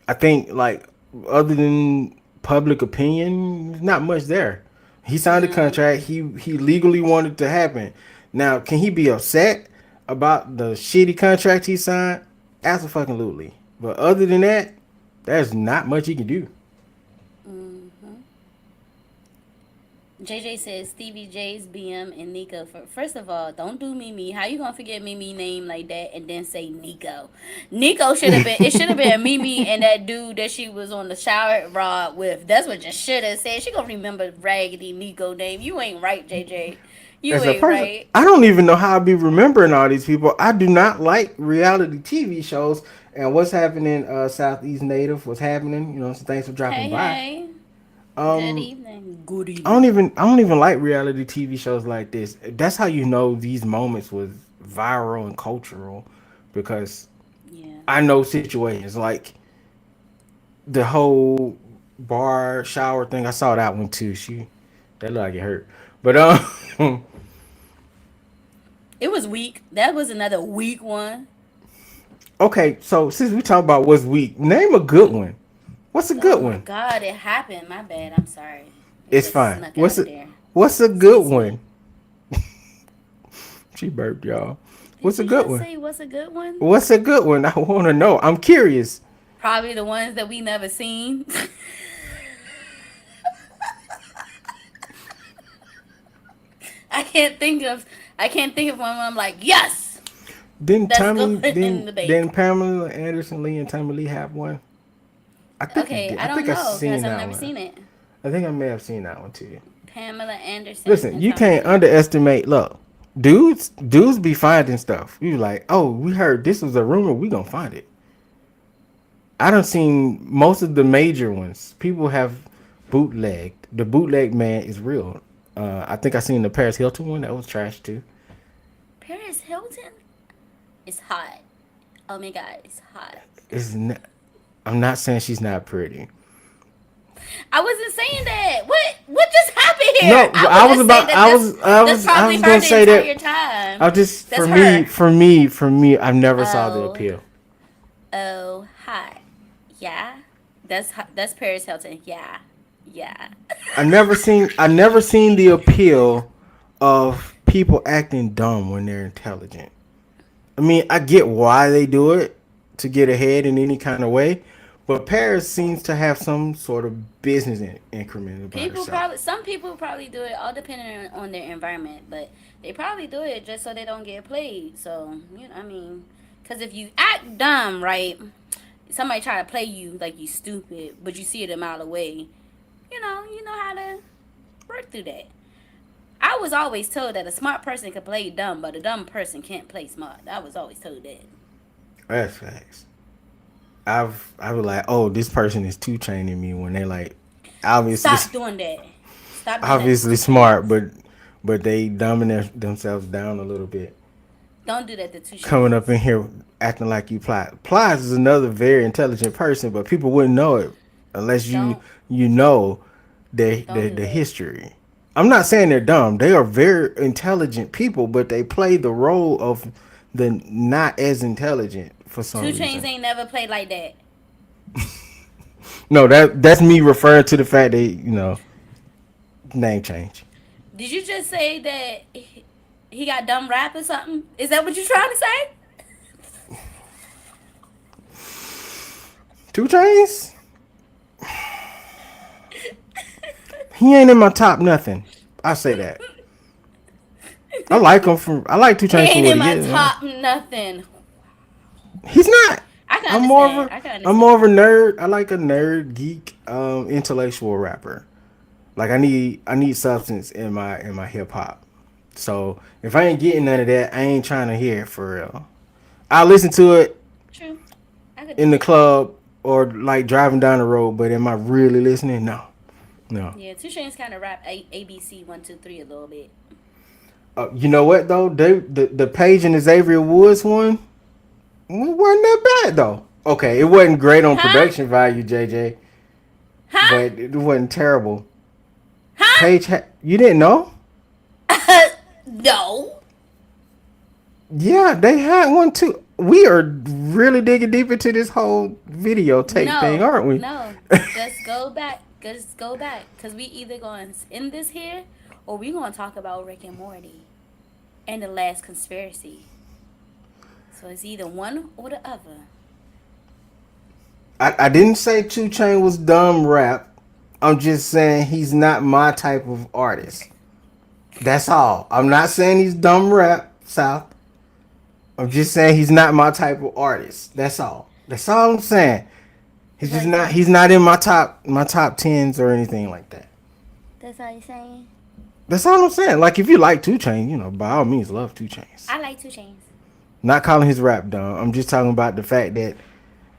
I think like other than public opinion, there's not much there. He signed a Mm. contract. He legally wanted to happen. Now, can he be upset about the shitty contract he signed? Absolutely. But other than that, there's not much he can do. Hmm. JJ says Stevie J's BM and Nico. First of all, don't do Mimi. How you gonna forget Mimi name like that and then say Nico? Nico should have been. It should have been Mimi and that dude that she was on the shower rod with. That's what you should have said. She gonna remember Raggedy Nico name. You ain't right, JJ. You As a ain't person, right. I don't even know how I be remembering all these people. I do not like reality TV shows and what's happening. Southeast Native, what's happening? So thanks for dropping Hey, by. hey. Good Um, evening. Good I don't evening. even I don't even like reality TV shows like this. That's how you know these moments was viral and cultural, because Yeah. I know situations like the whole bar shower thing. I saw that one too. That looked like it hurt, but It was weak. That was another weak one. okay. So since we talk about what's weak, name a good one. What's a Oh good my one? God, it happened. My bad. I'm sorry. It It's just fine. snuck out of there. What's a good Excuse me. one? She burped, y'all. Did What's a you good just one? say what's a good one? What's a good one? I want to know. I'm curious. Probably the ones that we never seen. I can't think of I can't think of one where I'm like, yes, Didn't that's Tommy going in didn't the bake. didn't Pamela Anderson Lee and Tommy Lee have one? I think I Okay, did. I I don't think I know because seen I've that never one. seen it. I think I may have seen that one too. Pamela Anderson Listen, and you Tommy can't Lee. underestimate. Look, dudes be finding stuff. You like, oh, we heard this was a rumor. We gonna find it. I don't seen most of the major ones. People have bootlegged. The bootleg man is real. I think I seen the Paris Hilton one. That was trash too. Paris Hilton is hot. Oh my God, it's hot. It's not, I'm not saying she's not pretty. I wasn't saying that. What just happened here? No, I I would was just say about. that that's I probably was her gonna the say that. entire time. I just That's her. for me, I never saw the Oh, appeal. oh, hot. Yeah, that's Paris Hilton. Yeah, yeah. I never seen the appeal of people acting dumb when they're intelligent. I mean, I get why they do it to get ahead in any kind of way, but Paris seems to have some sort of business increment about herself. Some people probably do it all depending on their environment, but they probably do it just so they don't get played. So I mean, because if you act dumb, right, somebody try to play you like you stupid, but you see it a mile away. You know how to work through that. I was always told that a smart person can play dumb, but a dumb person can't play smart. I was always told that. That's facts. I was like, oh, this person is two chaining me when they like obviously Stop doing that. Stop doing that to obviously Two smart, Chains. but they dumbing themselves down a little bit. Don't do that to Two Coming up in Chains. here acting like you Plies is another very intelligent person, but people wouldn't know it unless Don't you know don't do the that. history. I'm not saying they're dumb. They are very intelligent people, but they play the role of the not as intelligent for some Two Chains reason. ain't never played like that. No, that's me referring to the fact that name change. Did you just say that he got dumb rap or something? Is that what you're trying to say? 2 Chainz, he ain't in my top nothing. I say that. I like Two He Chainz for ain't what in he my is. top nothing. He's not. I can I'm more of understand. a I can I'm more of understand. a nerd. I like a nerd, geek, intellectual rapper. Like I need substance in my hip hop. So if I ain't getting none of that, I ain't trying to hear it for real. I listen to it True. I could in dig the that. club or like driving down the road, but am I really listening? No, no. Yeah, Two Chainz kind of rap ABC 1 2 3 a little bit. You know what though? The Page and the Xavier Woods one wasn't that bad though. Okay, it wasn't great on Huh? production value, JJ, Huh? but it wasn't terrible. Huh? You didn't know? No. Yeah, they had one too. We are really digging deep into this whole videotape thing, No. aren't we? No. Just go back. Just go back. Because we either going to end this here or we going to talk about Rick and Morty and the last conspiracy. So it's either one or the other. I didn't say Two Chain was dumb rap. I'm just saying he's not my type of artist. That's all. I'm not saying he's dumb rap, South. I'm just saying he's not my type of artist. That's all. That's all I'm saying. He's That's all just you not. saying. He's not in my top tens or anything like that. That's all you saying. That's all I'm saying. Like if you like Two Chain, by all means, love Two Chains. I like Two Chains. Not calling his rap dumb. I'm just talking about the fact that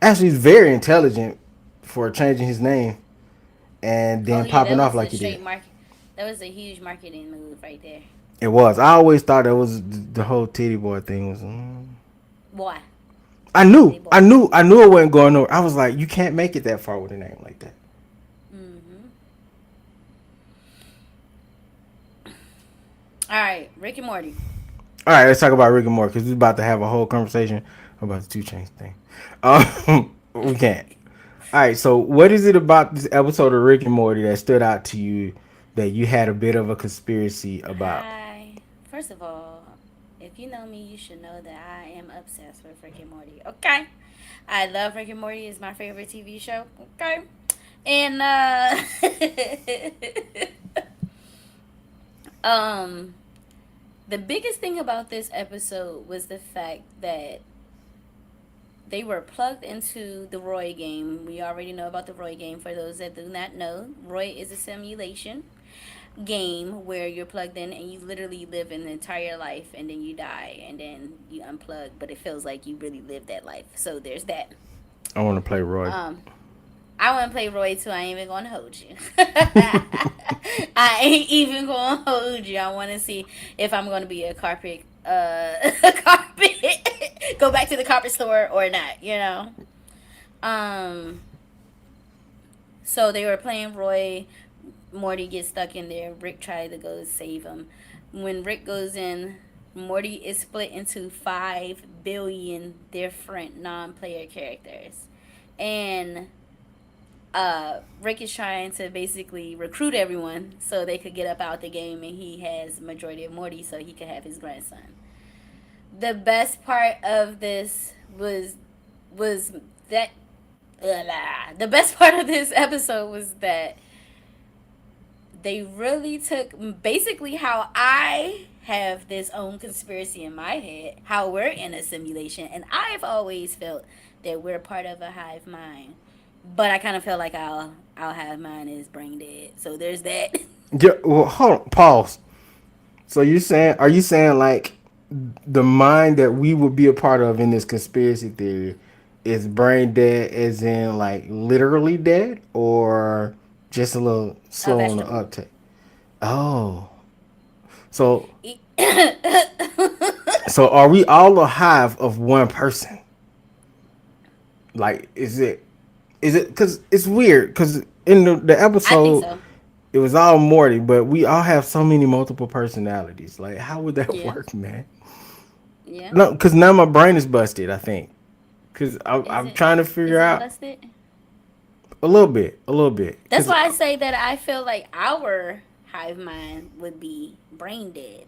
actually he's very intelligent for changing his name and Oh then yeah, that popping off was a like he straight did. market. That was a huge marketing move right there. It was. I always thought that was the whole titty boy thing was. Boy, I titty boy. knew it wasn't going nowhere. I was like, you can't make it that far with a name like that. Mm-hmm. All right, Rick and Morty. All right, let's talk about Rick and Morty because we're about to have a whole conversation about the Two Chainz thing. We can't. All right, so what is it about this episode of Rick and Morty that stood out to you that you had a bit of a conspiracy about? Hi. First of all, if you know me, you should know that I am obsessed with Rick and Morty. Okay. I love Rick and Morty. It's my favorite TV show. Okay. And um the biggest thing about this episode was the fact that they were plugged into the Roy game. We already know about the Roy game. For those that do not know, Roy is a simulation game where you're plugged in and you literally live an entire life and then you die and then you unplug, but it feels like you really lived that life. So there's that. I want to play Roy. Um, I want to play Roy too. I ain't even gonna hold you. I ain't even gonna hold you. I want to see if I'm gonna be a carpet, a carpet, go back to the carpet store or not. Um. So they were playing Roy. Morty gets stuck in there. Rick tried to go save him. When Rick goes in, Morty is split into 5 billion different non-player characters, and Rick is trying to basically recruit everyone so they could get up out the game, and he has majority of Morty so he could have his grandson. The best part of this was that the best part of this episode was that they really took basically how I have this own conspiracy in my head, how we're in a simulation, and I've always felt that we're part of a hive mind. But I kind of feel like our hive mind is brain dead. So there's that. Yeah, well, hold on, pause. So are you saying like the mind that we would be a part of in this conspiracy theory is brain dead, as in like literally dead, or just a little A slow on the vegetable. uptake? Oh, so so are we all a hive of one person? Like, is it because it's weird because in the I think episode so. it was all Morty, but we all have so many multiple personalities. Like, how would that Yeah. work, man? Yeah. No, because now my brain is busted. I think because I'm trying to figure Is it out busted? a little bit. That's Because why I say that I feel like our hive mind would be brain dead,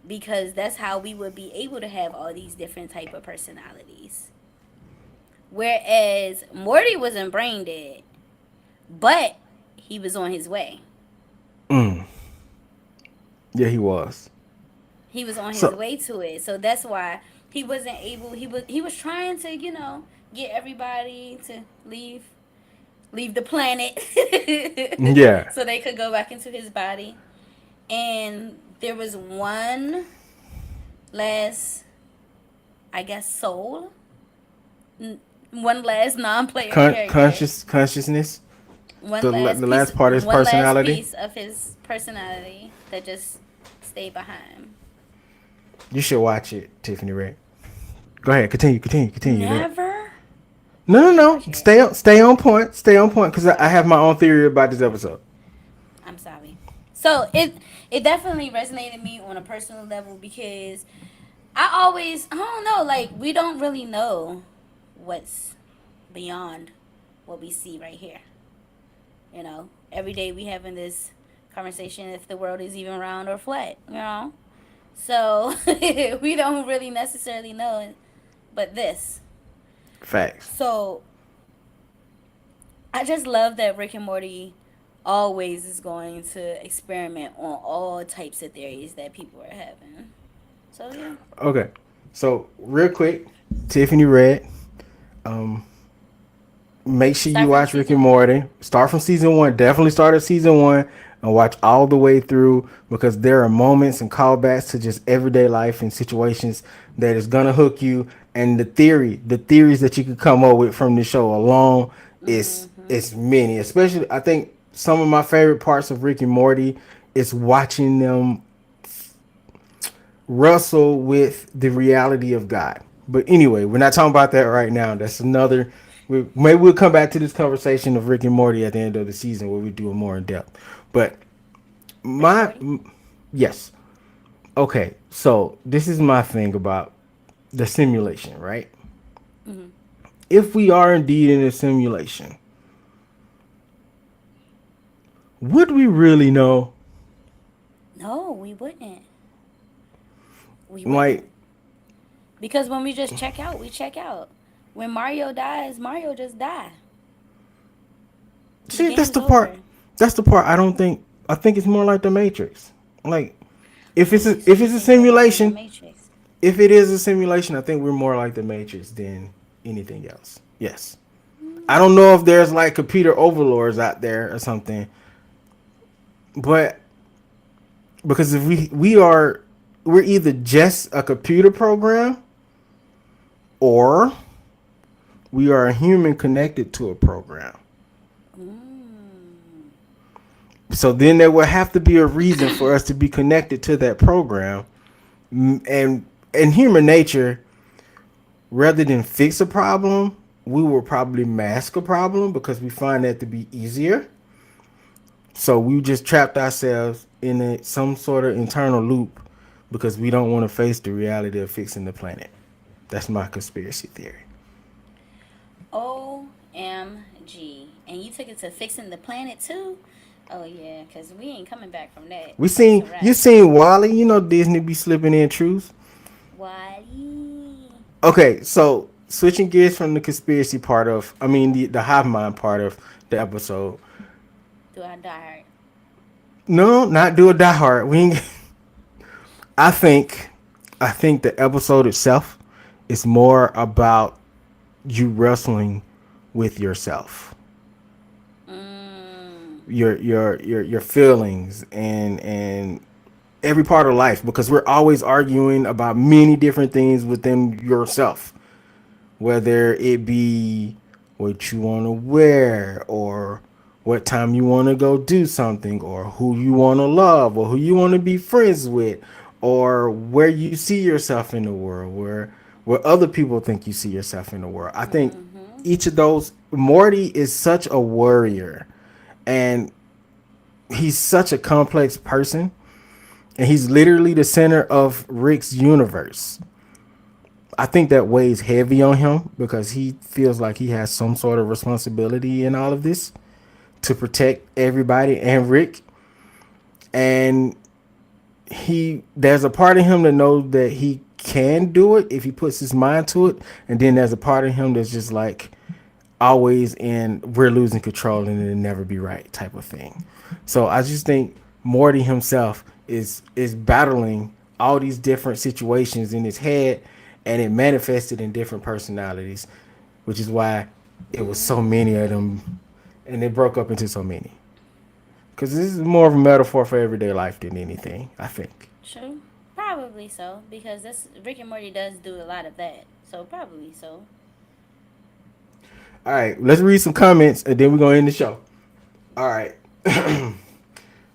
because that's how we would be able to have all these different type of personalities. Whereas Morty wasn't brain dead, but he was on his way. mm, yeah, he was. He was on his So way to it, so that's why he wasn't able. He was trying to get everybody to leave the planet yeah, so they could go back into his body. And there was one last, I guess, soul, one last non-player character, consciousness. The one last last piece, part is one last personality. piece of his personality that just stayed behind. You should watch it, Tiffany Ray. Go ahead, continue. Never. No, no, I'm gonna no. watch it. Stay on point, because I have my own theory about this episode. I'm sorry. So it definitely resonated me on a personal level because I don't know, like we don't really know what's beyond what we see right here. Every day we having this conversation if the world is even round or flat. So we don't really necessarily know, but this. Facts. So I just love that Rick and Morty always is going to experiment on all types of theories that people are having. So yeah, Okay. So real quick, Tiffany Red. Um, make sure you start from watch Rick season and one. Morty. Start from season one. Definitely start at season one and watch all the way through, because there are moments and callbacks to just everyday life and situations that is gonna hook you. And the theories that you could come up with from the show alone is many. Especially, I think some of my favorite parts of Rick and Morty is watching them wrestle with the reality of God. But anyway, we're not talking about that right now. That's another. Maybe we'll come back to this conversation of Rick and Morty at the end of the season where we do it more in depth. But Rick and my Morty. yes, okay. So this is my thing about the simulation, right? If we are indeed in a simulation, would we really know? No, we wouldn't. We Like, wouldn't. Because when we just check out, we check out. When Mario dies, Mario just die. The see, that's game's the part. over. That's the part I don't think. I think it's more like the Matrix. Like, So if you it's a think that we're in the simulation, Matrix? if it is a simulation, I think we're more like the Matrix than anything else. Yes. I don't know if there's like computer overlords out there or something, but because if we're either just a computer program, or we are a human connected to a program. Mm. So then there will have to be a reason for us to be connected to that program. And human nature, rather than fix a problem, we will probably mask a problem because we find that to be easier. So we just trapped ourselves in some sort of internal loop because we don't want to face the reality of fixing the planet. That's my conspiracy theory. OMG. And you took it to fixing the planet too? Oh yeah, because we ain't coming back from that. It's a You wrap. seen Wally? You know Disney be slipping in truths. Wally. Okay, so switching gears from the conspiracy part of, I mean the hive mind part of the episode. Do I die? No, not do a die hard. We ain't, I think I think the episode itself is more about you wrestling with yourself, Mm. your feelings and every part of life, because we're always arguing about many different things within yourself, whether it be what you want to wear, or what time you want to go do something, or who you want to love, or who you want to be friends with, or where you see yourself in the world, where other people think you see yourself in the world. I think Mm-hmm. each of those, Morty is such a warrior, and he's such a complex person, and he's literally the center of Rick's universe. I think that weighs heavy on him because he feels like he has some sort of responsibility in all of this to protect everybody and Rick. And there's a part of him that knows that he can do it if he puts his mind to it, and then there's a part of him that's just like always in we're losing control and it'll never be right type of thing. So I just think Morty himself is battling all these different situations in his head, and it manifested in different personalities, which is why it was so many of them, and they broke up into so many. Because this is more of a metaphor for everyday life than anything, I think. True. Probably so, because this Rick and Morty does do a lot of that. So probably so. All right, let's read some comments, and then we're gonna end the show. All right.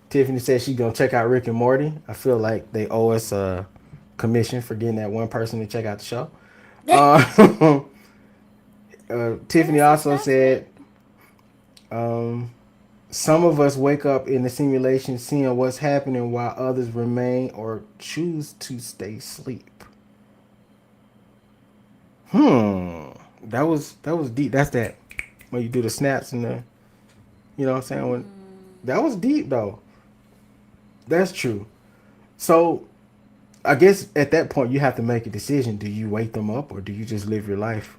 Tiffany said she's gonna check out Rick and Morty. I feel like they owe us a commission for getting that one person to check out the show. Uh, Tiffany Yes, also that's right. said some of us wake up in the simulation seeing what's happening while others remain or choose to stay asleep. Hmm. That was deep. That's that when you do the snaps and the you know what I'm saying? When that was deep though. That's true. So I guess at that point you have to make a decision. Do you wake them up or do you just live your life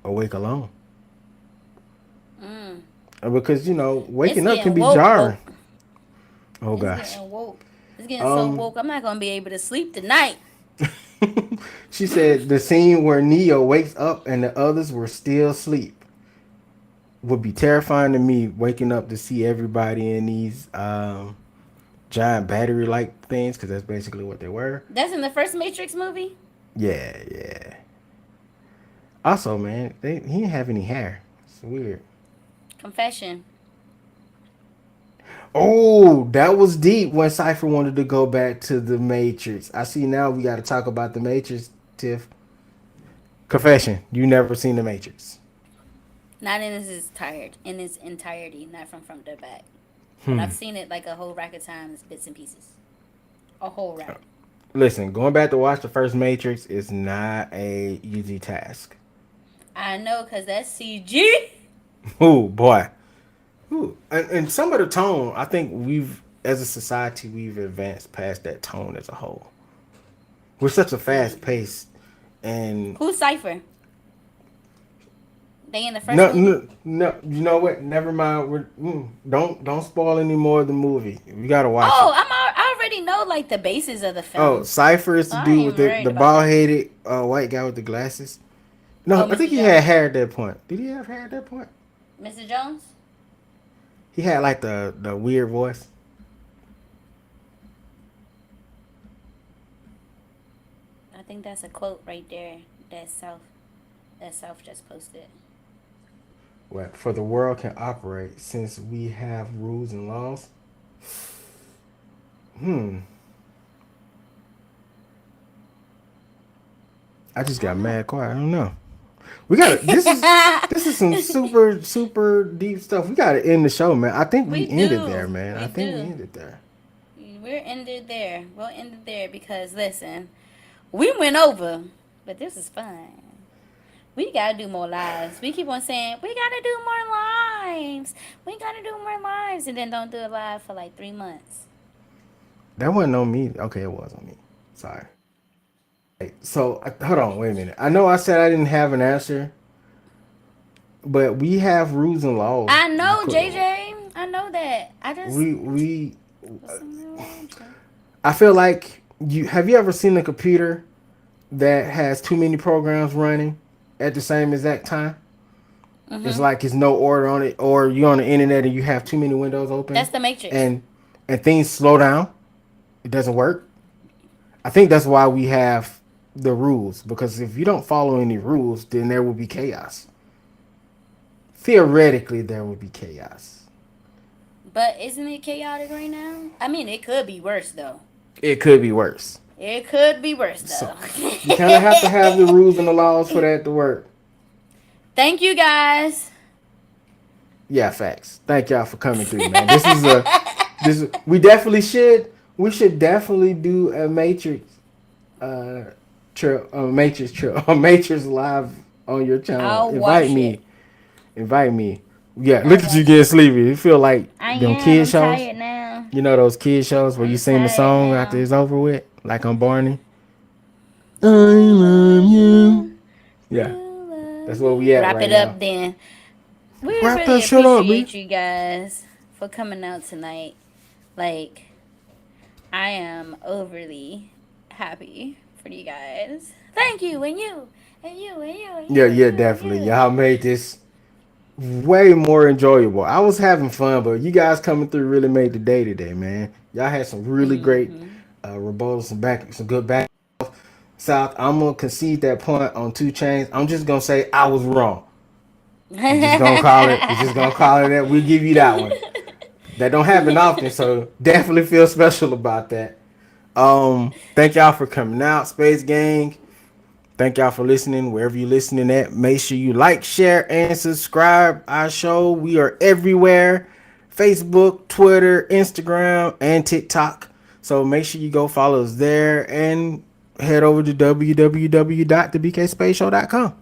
awake alone? Mm. Because It's waking up can getting be woke, jarring. woke. Oh It's gosh. getting woke. It's getting so Um woke. I'm not gonna be able to sleep tonight. she said the scene where Neo wakes up and the others were still asleep would be terrifying to me. Waking up to see everybody in these giant battery like things, because that's basically what they were. That's in the first Matrix movie. Yeah, yeah. Also, man, he didn't have any hair. It's weird. Confession. Oh, that was deep when Cypher wanted to go back to the Matrix. I see now we got to talk about the Matrix, Tiff. Confession, you never seen the Matrix. Not in its entirety, not from front to back. But I've seen it like a whole rack of times, bits and pieces. A whole rack. Listen, going back to watch the first Matrix is not a easy task. I know, cause that's CG. Oh boy. Ooh. And some of the tone, I think as a society, we've advanced past that tone as a whole. We're such a fast Mm. pace, and Who's Cipher? They in the first no, movie? no, no. You know what? Never mind. Don't spoil any more of the movie. We gotta watch Oh, it. I already know like the basis of the Oh, film, Cypher is so the I dude ain't with even the worried about bald that. headed white guy with the glasses. Oh, No, I think Mr. he had Jones. hair at that point. Did he have hair at that point? Mr. Jones. He had like the weird voice. I think that's a quote right there. That South just posted. What for the world can operate since we have rules and laws. Hmm. I just I got don't know. mad quiet. I don't know. We gotta. This is some super deep stuff. We gotta end the show, man. I think we We ended there, do. man. We I think we do. ended there. We're ended there. We'll end it there because listen, we went over, but this is fun. We gotta do more lives. We keep on saying we gotta do more lives. We gotta do more lives, and then don't do a live for like 3 months. That wasn't on me. Okay, it was on me. Sorry. So hold on, wait a minute. I know I said I didn't have an answer, but we have rules and laws. I know, JJ. I know that. I just We for some reason. I feel like you have you ever seen a computer that has too many programs running at the same exact time? It's Mhm. like it's no order on it, or you're on the internet and you have too many windows That's open, the Matrix. and and things slow down. It doesn't work. I think that's why we have the rules, because if you don't follow any rules, then there will be chaos. Theoretically, there will be chaos. But isn't it chaotic right now? I mean, it could be worse though. It could be worse. It could be worse So though. you kind of have to have the rules and the laws for that to work. Thank you guys. Yeah, facts. Thank y'all for coming through, man. We definitely should definitely do a uh a Matrix live on your channel. I'll watch it. Invite me. Yeah, I'll look at you watch getting it. sleepy. You feel like I them am. kid I'm shows. tired now. You know those kid shows where you I'm sing the tired song after now. it's over with, like on Barney. I I love love you. you. Yeah, You that's love where me. we at Wrap right it now. up then. We Wrap really that shit up, man. appreciate you guys for coming out tonight. Like, I am overly happy for you guys. Thank you, and you, and you, and you, and Yeah, you, and yeah, you, and definitely. you. Y'all made this way more enjoyable. I was having fun, but you guys coming through really made the day today, man. Y'all had some really great rebuttals, some good back. South, I'm gonna concede that point on 2 Chainz. I'm just gonna say I was wrong. We just gonna call it. We just gonna call it that. We'll give you that one. That don't happen often, so definitely feel special about that. Thank y'all for coming out, Space Gang. Thank y'all for listening wherever you're listening at. Make sure you like, share, and subscribe our show. We are everywhere: Facebook, Twitter, Instagram, and TikTok. So make sure you go follow us there and head over to www.thebkspaceshow.com.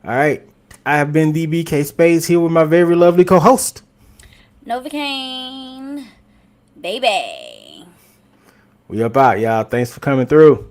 All right. I have been the BK Spadez here with my very lovely co-host. Novacaine, baby. We up out, y'all. Thanks for coming through.